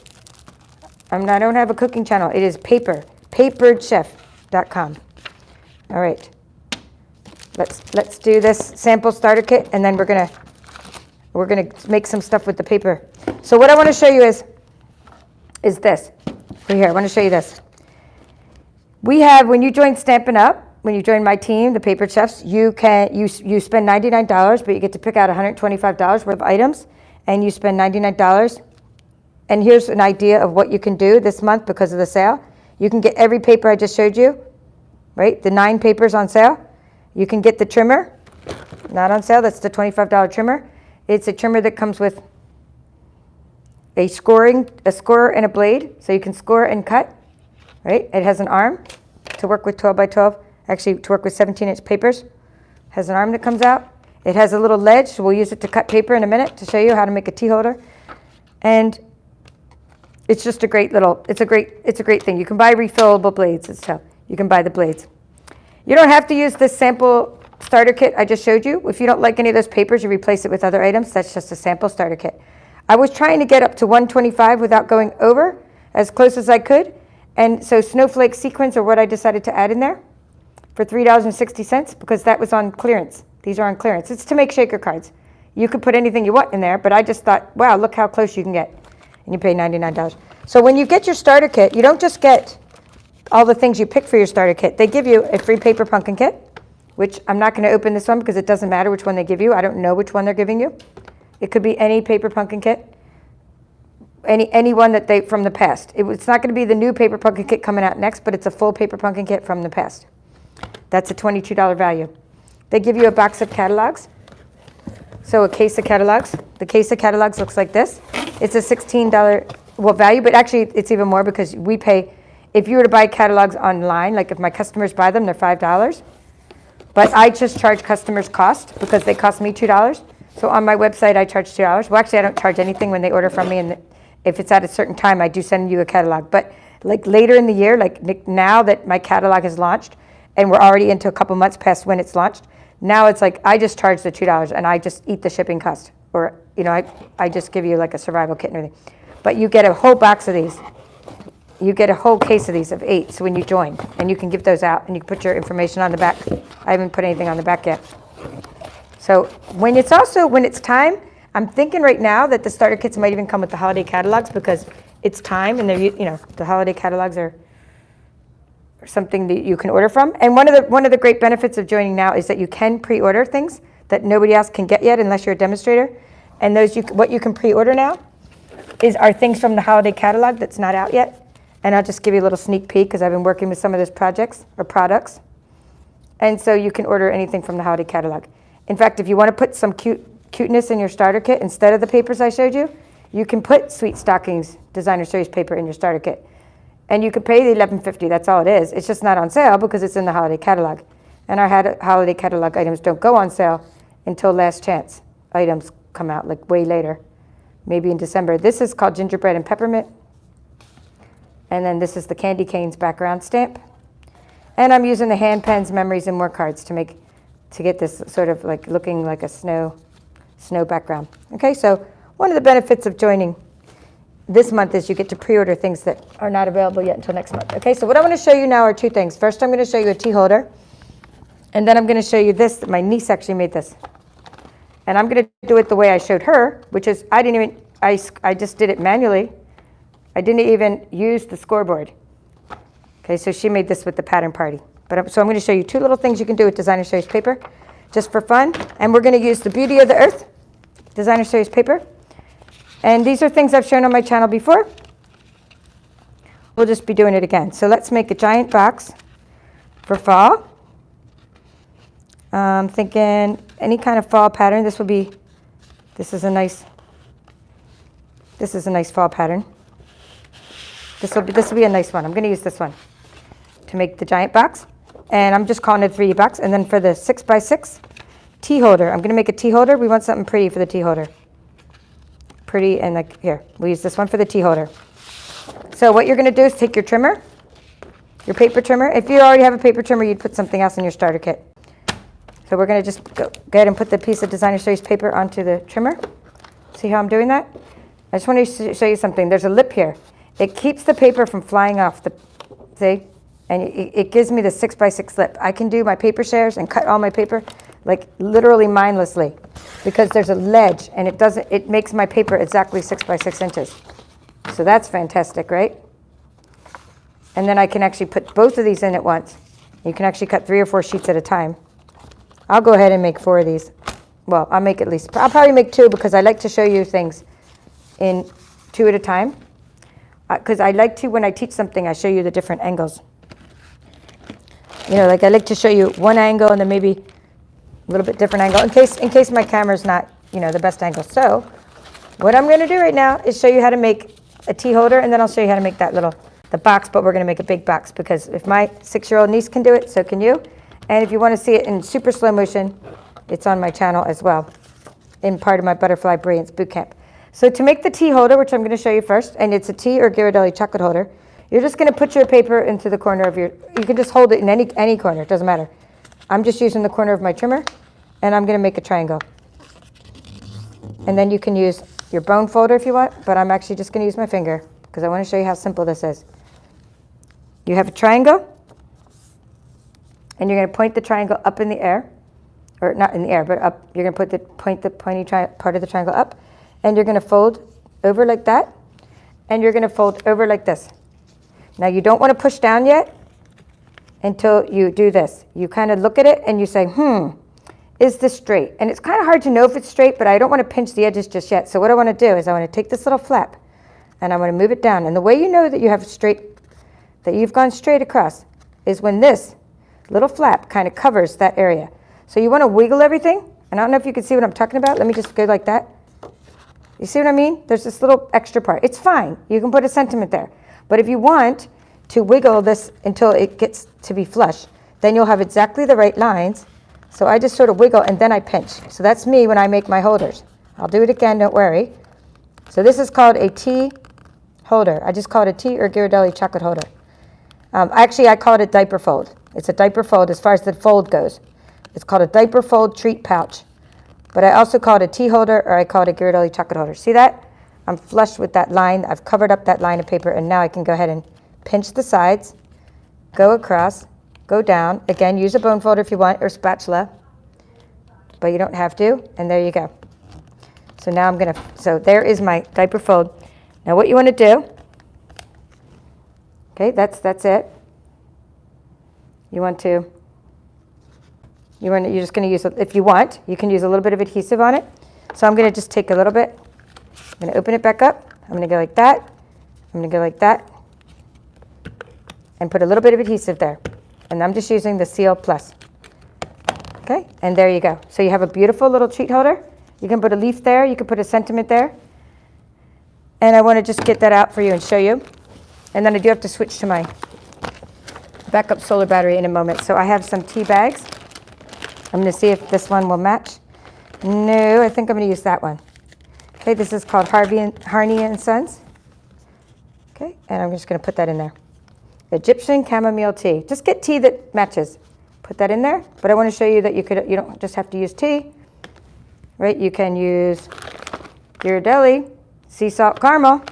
I don't have a cooking channel. It is paper, paperedchef.com. All right. Let's do this sample starter kit, and then we're gonna make some stuff with the paper. So what I want to show you is this. Right here, I want to show you this. We have, when you join Stampin' Up, when you join my team, the Papered Chefs, you spend $99, but you get to pick out $125 worth of items, and you spend $99. And here's an idea of what you can do this month because of the sale. You can get every paper I just showed you, right? The 9 papers on sale. You can get the trimmer, not on sale. That's the $25 trimmer. It's a trimmer that comes with a scorer and a blade, so you can score and cut, right? It has an arm to work with 12 by 12, actually to work with 17-inch papers. Has an arm that comes out. It has a little ledge, so we'll use it to cut paper in a minute to show you how to make a tea holder. And it's just a great little, it's a great thing. You can buy refillable blades, so you can buy the blades. You don't have to use this sample starter kit I just showed you. If you don't like any of those papers, you replace it with other items. That's just a sample starter kit. I was trying to get up to 125 without going over, as close as I could. And so Snowflake Sequins are what I decided to add in there for $3.60 because that was on clearance. These are on clearance. It's to make shaker cards. You could put anything you want in there, but I just thought, wow, look how close you can get. And you pay $99. So when you get your starter kit, you don't just get all the things you pick for your starter kit. They give you a free paper pumpkin kit, which I'm not going to open this one because it doesn't matter which one they give you. I don't know which one they're giving you. It could be any paper pumpkin kit, any one that they from the past. It's not going to be the new paper pumpkin kit coming out next, but it's a full paper pumpkin kit from the past. That's a $22 value. They give you a box of catalogs. So a case of catalogs. The case of catalogs looks like this. It's a $16 value, but actually it's even more because we pay, if you were to buy catalogs online, like if my customers buy them, they're $5. But I just charge customers cost because they cost me $2. So on my website, I charge $2. Well, actually, I don't charge anything when they order from me. And if it's at a certain time, I do send you a catalog. But like later in the year, like now that my catalog is launched, and we're already into a couple months past when it's launched, now it's like I just charge the $2 and I just eat the shipping cost. Or, you know, I just give you like a survival kit and everything. But you get a whole box of these. You get a whole case of these of 8 so when you join. And you can give those out and you can put your information on the back. I haven't put anything on the back yet. So when it's time, I'm thinking right now that the starter kits might even come with the holiday catalogs because it's time and they're, you know, the holiday catalogs are something that you can order from. And one of the great benefits of joining now is that you can pre-order things that nobody else can get yet unless you're a demonstrator. And what you can pre-order now are things from the holiday catalog that's not out yet. And I'll just give you a little sneak peek because I've been working with some of those projects or products. And so you can order anything from the holiday catalog. In fact, if you want to put some cuteness in your starter kit instead of the papers I showed you, you can put Sweet Stockings Designer Series paper in your starter kit. And you could pay the $11.50, that's all it is. It's just not on sale because it's in the holiday catalog. And our holiday catalog items don't go on sale until last chance items come out, like way later, maybe in December. This is called Gingerbread and Peppermint. And then this is the Candy Canes background stamp. And I'm using the hand pens, memories, and more cards to get this sort of like looking like a snow background. Okay, so one of the benefits of joining this month is you get to pre-order things that are not available yet until next month. Okay, so what I want to show you now are 2 things. First, I'm going to show you a tea holder. And then I'm going to show you this. My niece actually made this. And I'm going to do it the way I showed her, which is I just did it manually. I didn't even use the scoreboard. Okay, so she made this with the pattern party. So I'm going to show you 2 little things you can do with Designer Series paper. just for fun. And we're going to use the Beauty of the Earth Designer Series paper. And these are things I've shown on my channel before. We'll just be doing it again. So let's make a giant box for fall. Thinking any kind of fall pattern. This is a nice fall pattern. This will be a nice one. I'm going to use this one to make the giant box. And I'm just calling it a 3D box. And then for the 6x6 tea holder, I'm going to make a tea holder. We want something pretty for the tea holder. Pretty, and like here, we'll use this one for the tea holder. So what you're going to do is take your trimmer, your paper trimmer. If you already have a paper trimmer, you'd put something else in your starter kit. So we're going to just go ahead and put the piece of Designer Series paper onto the trimmer. See how I'm doing that? I just want to show you something. There's a lip here. It keeps the paper from flying off the, see? And it gives me the 6x6 lip. I can do my paper shares and cut all my paper like literally mindlessly because there's a ledge and it makes my paper exactly 6x6 inches. So that's fantastic, right? And then I can actually put both of these in at once. You can actually cut 3 or 4 sheets at a time. I'll go ahead and make 4 of these. Well, I'll probably make 2 because I like to show you things in 2 at a time. Because I like to, when I teach something, I show you the different angles. You know, like I like to show you one angle and then maybe a little bit different angle in case my camera's not, you know, the best angle. So what I'm going to do right now is show you how to make a tea holder, and then I'll show you how to make the box, but we're going to make a big box because if my 6-year-old niece can do it, so can you. And if you want to see it in super slow motion, it's on my channel as well in part of my Butterfly Brilliance Bootcamp. So to make the tea holder, which I'm going to show you first, and it's a tea or Ghirardelli chocolate holder, you're just going to put your paper into the corner of you can just hold it in any corner, it doesn't matter. I'm just using the corner of my trimmer, and I'm going to make a triangle. And then you can use your bone folder if you want, but I'm actually just going to use my finger because I want to show you how simple this is. You have a triangle, and you're going to point the triangle up in the air, or not in the air, but up. You're going to point the pointy part of the triangle up, and you're going to fold over like that, and you're going to fold over like this. Now you don't want to push down yet until you do this. You kind of look at it and you say, is this straight? And it's kind of hard to know if it's straight, but I don't want to pinch the edges just yet. So what I want to do is I want to take this little flap and I'm going to move it down. And the way you know that you've gone straight across is when this little flap kind of covers that area. So you want to wiggle everything. And I don't know if you can see what I'm talking about. Let me just go like that. You see what I mean? There's this little extra part. It's fine. You can put a sentiment there. But if you want to wiggle this until it gets to be flush, then you'll have exactly the right lines. So I just sort of wiggle and then I pinch. So that's me when I make my holders. I'll do it again, don't worry. So this is called a tea holder. I just call it a tea or Ghirardelli chocolate holder. Actually, I call it a diaper fold. It's a diaper fold as far as the fold goes. It's called a diaper fold treat pouch. But I also call it a tea holder or I call it a Ghirardelli chocolate holder. See that? I'm flush with that line. I've covered up that line of paper, and now I can go ahead and pinch the sides, go across, go down. Again, use a bone folder if you want, or spatula, but you don't have to, and there you go. So now so there is my diaper fold. Now what you want to do, okay, that's it. You're just going to use, if you want, you can use a little bit of adhesive on it. So I'm going to just take a little bit. I'm going to open it back up. I'm going to go like that. I'm going to go like that. And put a little bit of adhesive there. And I'm just using the Seal Plus. Okay, and there you go. So you have a beautiful little treat holder. You can put a leaf there. You can put a sentiment there. And I want to just get that out for you and show you. And then I do have to switch to my backup solar battery in a moment. So I have some tea bags. I'm going to see if this one will match. No, I think I'm going to use that one. Okay, this is called Harney and Sons. Okay, and I'm just going to put that in there. Egyptian chamomile tea. Just get tea that matches. Put that in there. But I want to show you that you don't just have to use tea, right? You can use Ghirardelli sea salt caramel.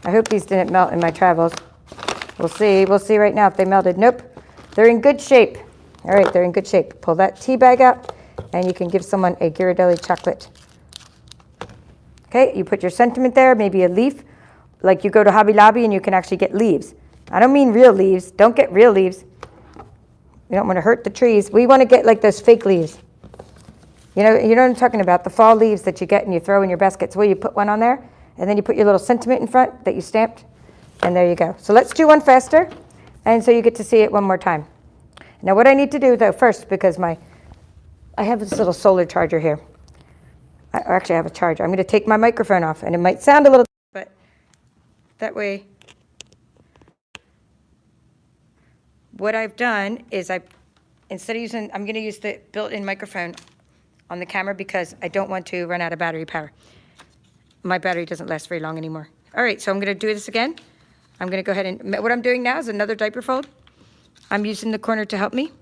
I hope these didn't melt in my travels. We'll see. We'll see right now if they melted. Nope, they're in good shape. All right, they're in good shape. Pull that tea bag out, and you can give someone a Ghirardelli chocolate. Okay, you put your sentiment there, maybe a leaf. Like you go to Hobby Lobby and you can actually get leaves. I don't mean real leaves. Don't get real leaves. You don't want to hurt the trees. We want to get like those fake leaves. You know what I'm talking about, the fall leaves that you get and you throw in your baskets. Well, you put one on there, and then you put your little sentiment in front that you stamped, and there you go. So let's do one faster, and so you get to see it one more time. Now what I need to do, though, first, because I have this little solar charger here. I actually have a charger. I'm going to take my microphone off, and it might sound a little, but that way, what I've done is instead of using, I'm going to use the built-in microphone on the camera because I don't want to run out of battery power. My battery doesn't last very long anymore. All right, so I'm going to do this again. I'm going to go ahead and, what I'm doing now is another diaper fold. I'm using the corner to help me.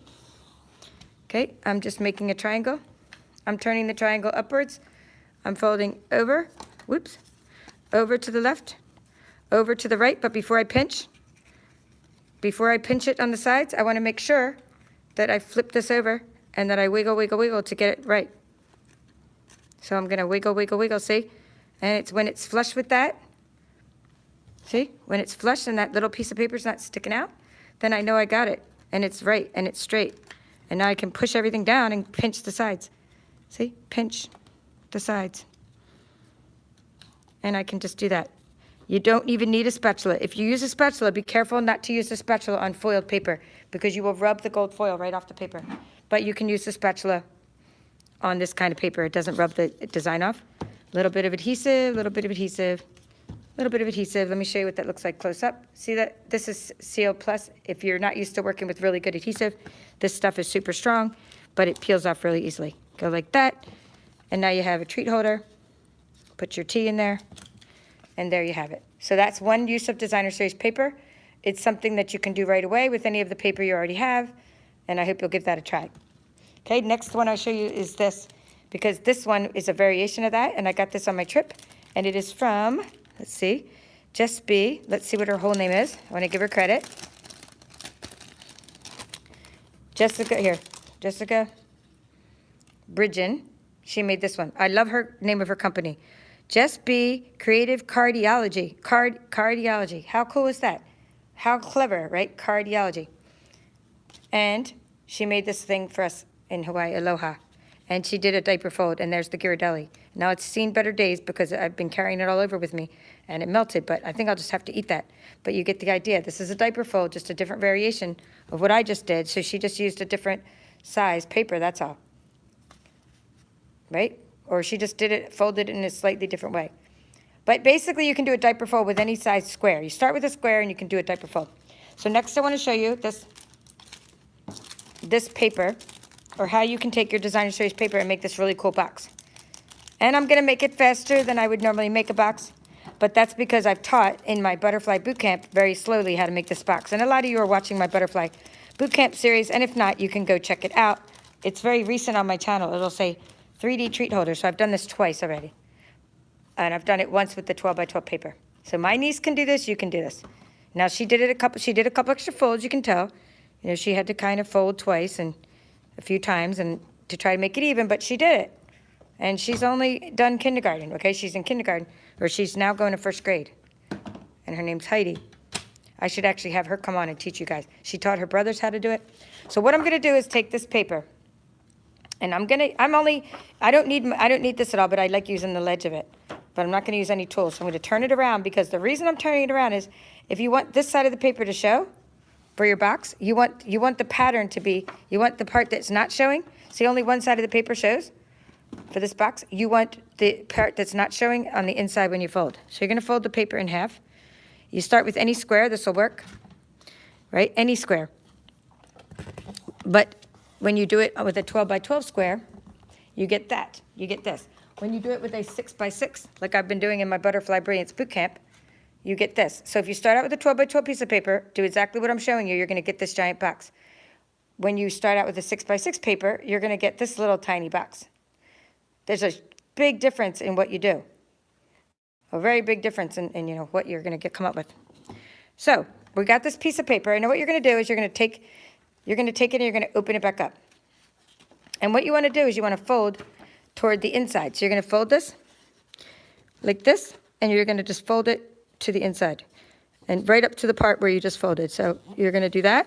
Okay, I'm just making a triangle. I'm turning the triangle upwards. I'm folding over, whoops, over to the left, over to the right, but before I pinch it on the sides, I want to make sure that I flip this over and that I wiggle, wiggle, wiggle to get it right. So I'm going to wiggle, wiggle, wiggle, see? And it's when it's flush with that, see? When it's flush and that little piece of paper's not sticking out, then I know I got it, and it's right, and it's straight. And now I can push everything down and pinch the sides. See? Pinch the sides. And I can just do that. You don't even need a spatula. If you use a spatula, be careful not to use the spatula on foiled paper because you will rub the gold foil right off the paper. But you can use the spatula on this kind of paper. It doesn't rub the design off. A little bit of adhesive, little bit of adhesive, little bit of adhesive. Let me show you what that looks like close up. See that? This is Seal Plus. If you're not used to working with really good adhesive, this stuff is super strong, but it peels off really easily. Go like that. And now you have a treat holder. Put your tea in there. And there you have it. So that's one use of designer series paper. It's something that you can do right away with any of the paper you already have. And I hope you'll give that a try. Okay, next one I'll show you is this, because this one is a variation of that, and I got this on my trip, and it is from, let's see, Just Be. Let's see what her whole name is. I want to give her credit. Jessica Bridgen. She made this one. I love her name of her company. Just Be Creative Cardiology. Cardiology. How cool is that? How clever, right? Cardiology. And she made this thing for us in Hawaii, Aloha. And she did a diaper fold, and there's the Ghirardelli. Now it's seen better days because I've been carrying it all over with me, and it melted, but I think I'll just have to eat that. But you get the idea. This is a diaper fold, just a different variation of what I just did. So she just used a different size paper, that's all. Right? Or she just did it, folded it in a slightly different way. But basically, you can do a diaper fold with any size square. You start with a square, and you can do a diaper fold. So next I want to show you this paper, or how you can take your designer series paper and make this really cool box. And I'm going to make it faster than I would normally make a box, but that's because I've taught in my Butterfly Bootcamp very slowly how to make this box. And a lot of you are watching my Butterfly Bootcamp series, and if not, you can go check it out. It's very recent on my channel. It'll say 3D treat holder, so I've done this twice already. And I've done it once with the 12 by 12 paper. So my niece can do this, you can do this. Now she did a couple extra folds, you can tell. You know, she had to kind of fold twice and a few times and to try to make it even, but she did it. And she's only done kindergarten, okay? She's in kindergarten, or she's now going to first grade. And her name's Heidi. I should actually have her come on and teach you guys. She taught her brothers how to do it. So what I'm gonna do is take this paper, and I don't need this at all, but I like using the ledge of it. But I'm not gonna use any tools, so I'm gonna turn it around, because the reason I'm turning it around is if you want this side of the paper to show for your box, you want the pattern to be, you want the part that's not showing, see only one side of the paper shows for this box, you want the part that's not showing on the inside when you fold. So you're gonna fold the paper in half. You start with any square, this will work, right? Any square. But when you do it with a 12 by 12 square, you get that, you get this. When you do it with a 6 by 6, like I've been doing in my Butterfly Brilliance Bootcamp, you get this. So if you start out with a 12 by 12 piece of paper, do exactly what I'm showing you, you're gonna get this giant box. When you start out with a 6 by 6 paper, you're gonna get this little tiny box. There's a big difference in what you do. A very big difference in you know, what you're gonna come up with. So we got this piece of paper, and what you're gonna do is you're gonna take it and you're gonna open it back up. And what you wanna do is you wanna fold toward the inside. So you're gonna fold this like this, and you're gonna just fold it to the inside and right up to the part where you just folded. So you're gonna do that,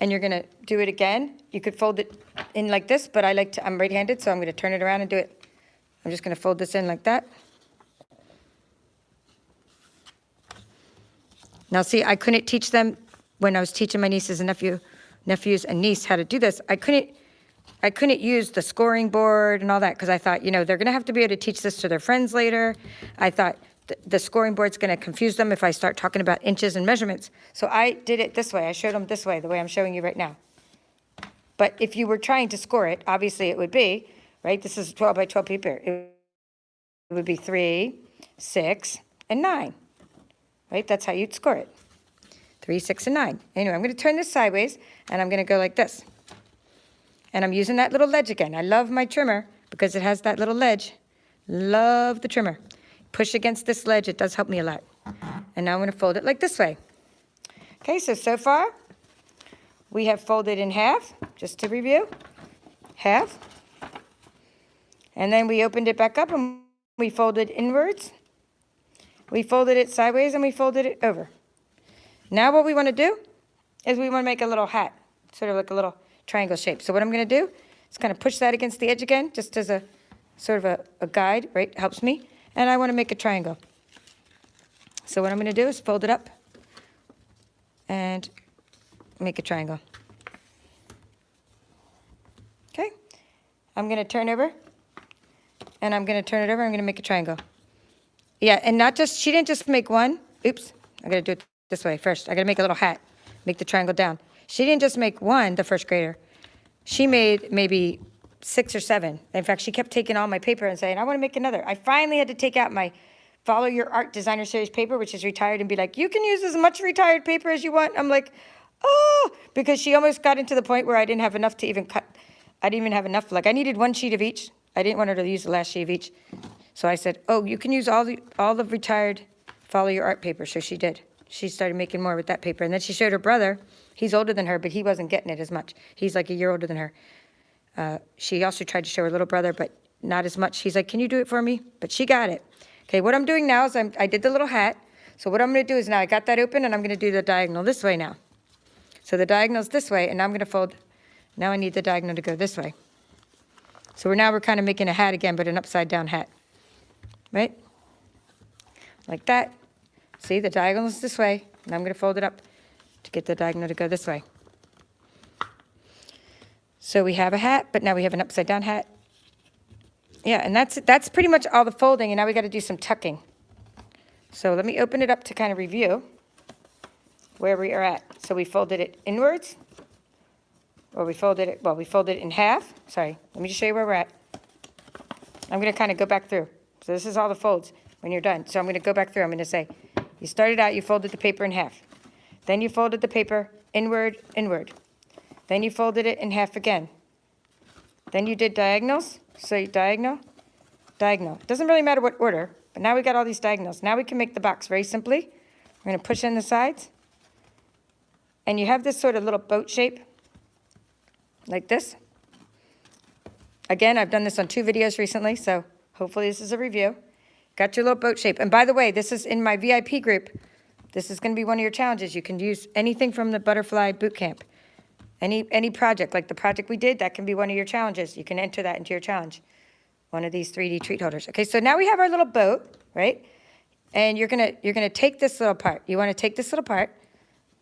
and you're going to do it again. You could fold it in like this, but I'm right-handed, so I'm going to turn it around and do it. I'm just going to fold this in like that. Now, see, I couldn't teach them when I was teaching my nieces and nephews and niece how to do this. I couldn't use the scoring board and all that because I thought, they're going to have to be able to teach this to their friends later. I thought the scoring board's going to confuse them if I start talking about inches and measurements. So I did it this way. I showed them this way, the way I'm showing you right now. But if you were trying to score it, obviously it would be, right? This is 12 by 12 paper. It would be 3, 6, and 9, right? That's how you'd score it. 3, 6, and 9. Anyway, I'm going to turn this sideways, and I'm going to go like this. And I'm using that little ledge again. I love my trimmer because it has that little ledge. Love the trimmer. Push against this ledge. It does help me a lot. And now I'm going to fold it like this way. Okay, so far, we have folded in half, just to review. Half. And then we opened it back up and we folded inwards. We folded it sideways and we folded it over. Now what we want to do is we want to make a little hat, sort of like a little triangle shape. So what I'm going to do is kind of push that against the edge again, just as a sort of a guide, right? Helps me. And I want to make a triangle. So what I'm going to do is fold it up and make a triangle. Okay. I'm going to turn over and I'm going to turn it over. I'm going to make a triangle. Yeah, and she didn't just make one. Oops, I got to do it this way first. I got to make a little hat, make the triangle down. She didn't just make one, the first grader. She made maybe 6 or 7. In fact, she kept taking all my paper and saying, I want to make another. I finally had to take out my Follow Your Art Designer Series paper, which is retired, and be like, you can use as much retired paper as you want. I'm like, oh, because she almost got into the point where I didn't have enough to even cut. I didn't even have enough. Like, I needed 1 sheet of each. I didn't want her to use the last sheet of each. So I said, oh, you can use all the retired Follow Your Art paper. So she did. She started making more with that paper. And then she showed her brother. He's older than her, but he wasn't getting it as much. He's like a year older than her. She also tried to show her little brother, but not as much. He's like, can you do it for me? But she got it. Okay, what I'm doing now is I did the little hat. So what I'm going to do is now I got that open, and I'm going to do the diagonal this way now. So the diagonal's this way, and now I'm going to fold. Now I need the diagonal to go this way. So we're kind of making a hat again, but an upside-down hat. Right? Like that. See, the diagonal is this way, and I'm going to fold it up to get the diagonal to go this way. So we have a hat, but now we have an upside-down hat. Yeah, and that's pretty much all the folding, and now we got to do some tucking. So let me open it up to kind of review where we are at. So we folded it inwards, or we folded it in half. Sorry, let me just show you where we're at. I'm going to kind of go back through. So this is all the folds when you're done. So I'm going to go back through. I'm going to say, you started out, you folded the paper in half. Then you folded the paper inward, inward. Then you folded it in half again. Then you did diagonals. So you diagonal, diagonal. It doesn't really matter what order, but now we got all these diagonals. Now we can make the box very simply. We're going to push in the sides. And you have this sort of little boat shape, like this. Again, I've done this on 2 videos recently, so hopefully this is a review. Got your little boat shape. And by the way, this is in my VIP group. This is going to be one of your challenges. You can use anything from the Butterfly Bootcamp. Any project, like the project we did, that can be one of your challenges. You can enter that into your challenge. One of these 3D treat holders. Okay, so now we have our little boat, right? And you're gonna take this little part. You want to take this little part,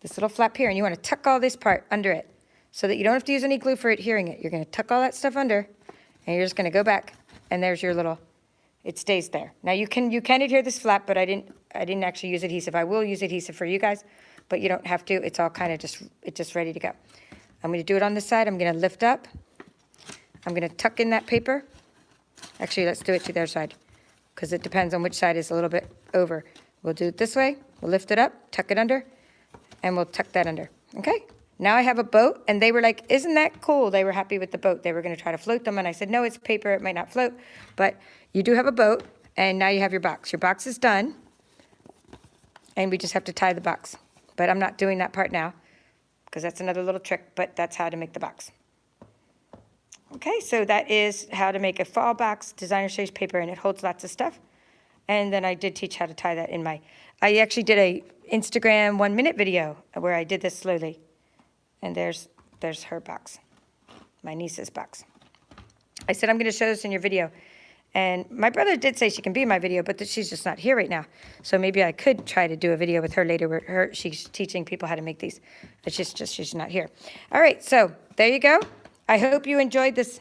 this little flap here, and you want to tuck all this part under it, so that you don't have to use any glue for adhering it. You're gonna tuck all that stuff under, and you're just gonna go back, and there's your little. It stays there. Now you can adhere this flap, but I didn't actually use adhesive. I will use adhesive for you guys, but you don't have to. It's all kind of just ready to go. I'm going to do it on this side. I'm going to lift up. I'm going to tuck in that paper. Actually, let's do it to their side, because it depends on which side is a little bit over. We'll do it this way. We'll lift it up, tuck it under, and we'll tuck that under. Okay? Now I have a boat, and they were like, isn't that cool? They were happy with the boat. They were going to try to float them, and I said, no, it's paper. It might not float, but you do have a boat, and now you have your box. Your box is done, and we just have to tie the box. But I'm not doing that part now, because that's another little trick, but that's how to make the box. Okay, so that is how to make a fall box, designer series paper, and it holds lots of stuff. And then I did teach how to tie that in I actually did a Instagram 1-minute video where I did this slowly. And there's her box, my niece's box. I said, I'm going to show this in your video. And my brother did say she can be in my video, but that she's just not here right now. So maybe I could try to do a video with her later where she's teaching people how to make these. But she's not here. All right, so there you go. I hope you enjoyed this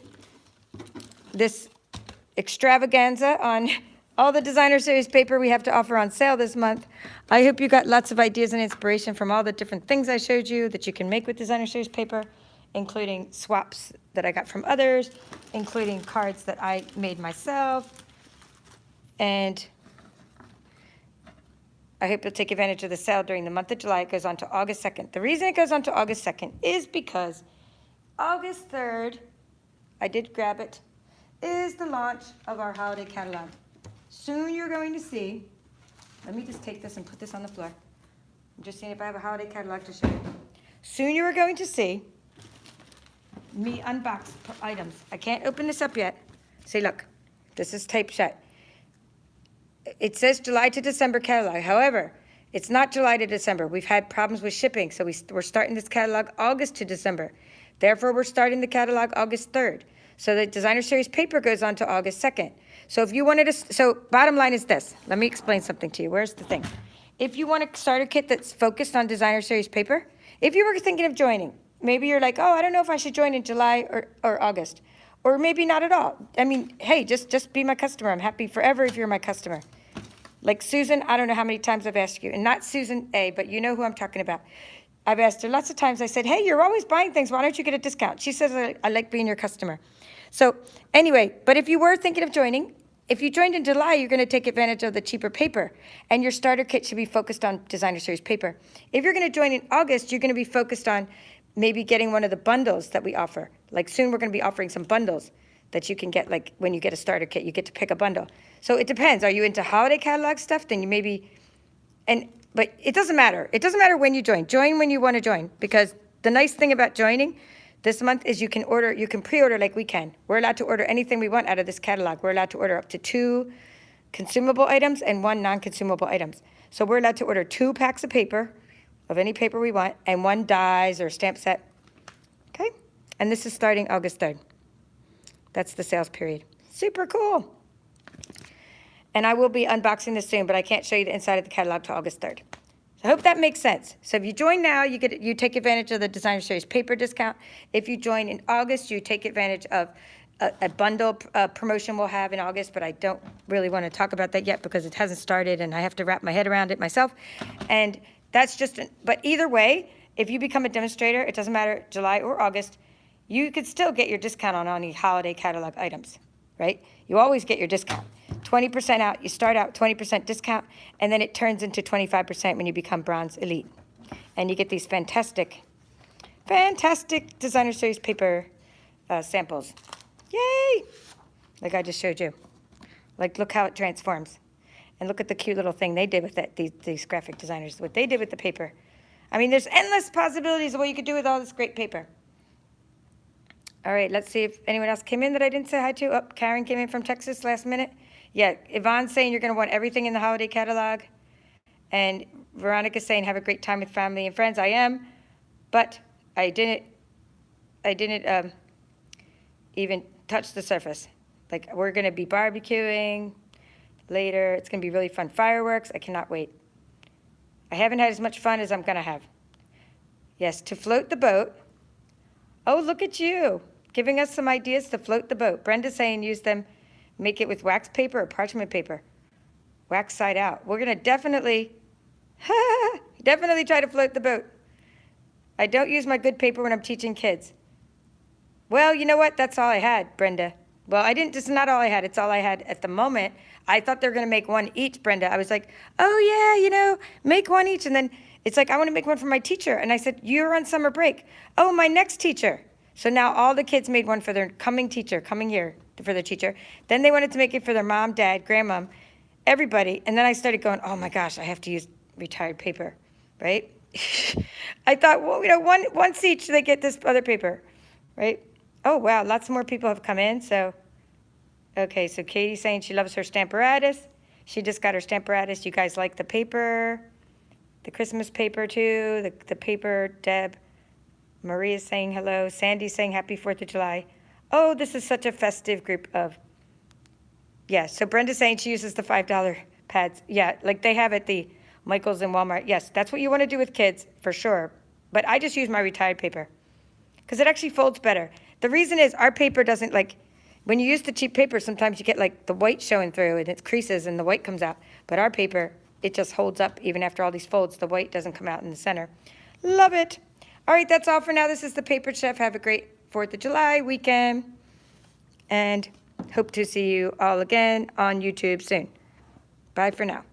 extravaganza on all the designer series paper we have to offer on sale this month. I hope you got lots of ideas and inspiration from all the different things I showed you that you can make with designer series paper, including swaps that I got from others, including cards that I made myself. And I hope you'll take advantage of the sale during the month of July. It goes on to August 2nd. The reason it goes on to August 2nd is because August 3rd, I did grab it, is the launch of our holiday catalog. Soon you're going to see, let me just take this and put this on the floor. I'm just seeing if I have a holiday catalog to show you. Soon you are going to see me unbox items. I can't open this up yet. See, look, this is taped shut. It says July to December catalog. However, it's not July to December. We've had problems with shipping, so we're starting this catalog August to December. Therefore, we're starting the catalog August 3rd. So the designer series paper goes on to August 2nd. So if you wanted to, so bottom line is this. Let me explain something to you. Where's the thing? If you want a starter kit that's focused on designer series paper, if you were thinking of joining, maybe you're like, oh, I don't know if I should join in July or August, or maybe not at all. I mean, hey, just be my customer. I'm happy forever if you're my customer. Like Susan, I don't know how many times I've asked you, and not Susan A, but you know who I'm talking about. I've asked her lots of times. I said, hey, you're always buying things. Why don't you get a discount? She says, I like being your customer. So anyway, but if you were thinking of joining, if you joined in July, you're going to take advantage of the cheaper paper, and your starter kit should be focused on designer series paper. If you're going to join in August, you're going to be focused on maybe getting one of the bundles that we offer. Like soon we're going to be offering some bundles that you can get, like when you get a starter kit, you get to pick a bundle. So it depends. Are you into holiday catalog stuff? Then you maybe, but it doesn't matter. It doesn't matter when you join. Join when you want to join, because the nice thing about joining this month is you can pre-order like we can. We're allowed to order anything we want out of this catalog. We're allowed to order up to 2 consumable items and 1 non-consumable items. So we're allowed to order 2 packs of paper, of any paper we want, and 1 dies or stamp set. Okay? And this is starting August 3rd. That's the sales period. Super cool. And I will be unboxing this soon, but I can't show you the inside of the catalog till August 3rd. So I hope that makes sense. So if you join now, you take advantage of the designer series paper discount. If you join in August, you take advantage of a bundle promotion we'll have in August, but I don't really want to talk about that yet because it hasn't started and I have to wrap my head around it myself. And that's but either way, if you become a demonstrator, it doesn't matter July or August, you could still get your discount on any holiday catalog items, right? You always get your discount. 20% out, you start out 20% discount, and then it turns into 25% when you become Bronze Elite. And you get these fantastic designer series paper samples. Yay! Like I just showed you. Like, look how it transforms. And look at the cute little thing they did with it, these graphic designers, what they did with the paper. I mean, there's endless possibilities of what you could do with all this great paper. All right, let's see if anyone else came in that I didn't say hi to. Oh, Karen came in from Texas last minute. Yeah, Yvonne's saying you're going to want everything in the holiday catalog. And Veronica's saying have a great time with family and friends. I am, but I didn't even touch the surface. Like, we're going to be barbecuing later. It's going to be really fun. Fireworks. I cannot wait. I haven't had as much fun as I'm going to have. Yes, to float the boat. Oh, look at you, giving us some ideas to float the boat. Brenda's saying use them, make it with wax paper or parchment paper. Wax side out. We're going to definitely try to float the boat. I don't use my good paper when I'm teaching kids. Well, you know what? That's all I had, Brenda. Well, I didn't, it's not all I had. It's all I had at the moment. I thought they were going to make one each, Brenda. I was like, oh, yeah, you know, make one each. And then it's like, I want to make one for my teacher. And I said, you're on summer break. Oh, my next teacher. So now all the kids made one for their coming year, for their teacher. Then they wanted to make it for their mom, dad, grandmom, everybody. And then I started going, oh, my gosh, I have to use retired paper, right? I thought, well, you know, once each they get this other paper, right? Oh, wow, lots more people have come in. So, okay, so Katie's saying she loves her Stamparatus. She just got her Stamparatus. You guys like the paper, the Christmas paper too, the paper, Deb. Maria's saying hello. Sandy's saying happy 4th of July. Oh, this is such a festive group of... Yeah, so Brenda's saying she uses the $5 pads. Yeah, like they have at the Michael's and Walmart. Yes, that's what you want to do with kids, for sure. But I just use my retired paper because it actually folds better. The reason is our paper doesn't, like, when you use the cheap paper, sometimes you get like the white showing through and it creases and the white comes out. But our paper, it just holds up even after all these folds. The white doesn't come out in the center. Love it. All right, that's all for now. This is the Paper Chef. Have a great 4th of July weekend. And hope to see you all again on YouTube soon. Bye for now.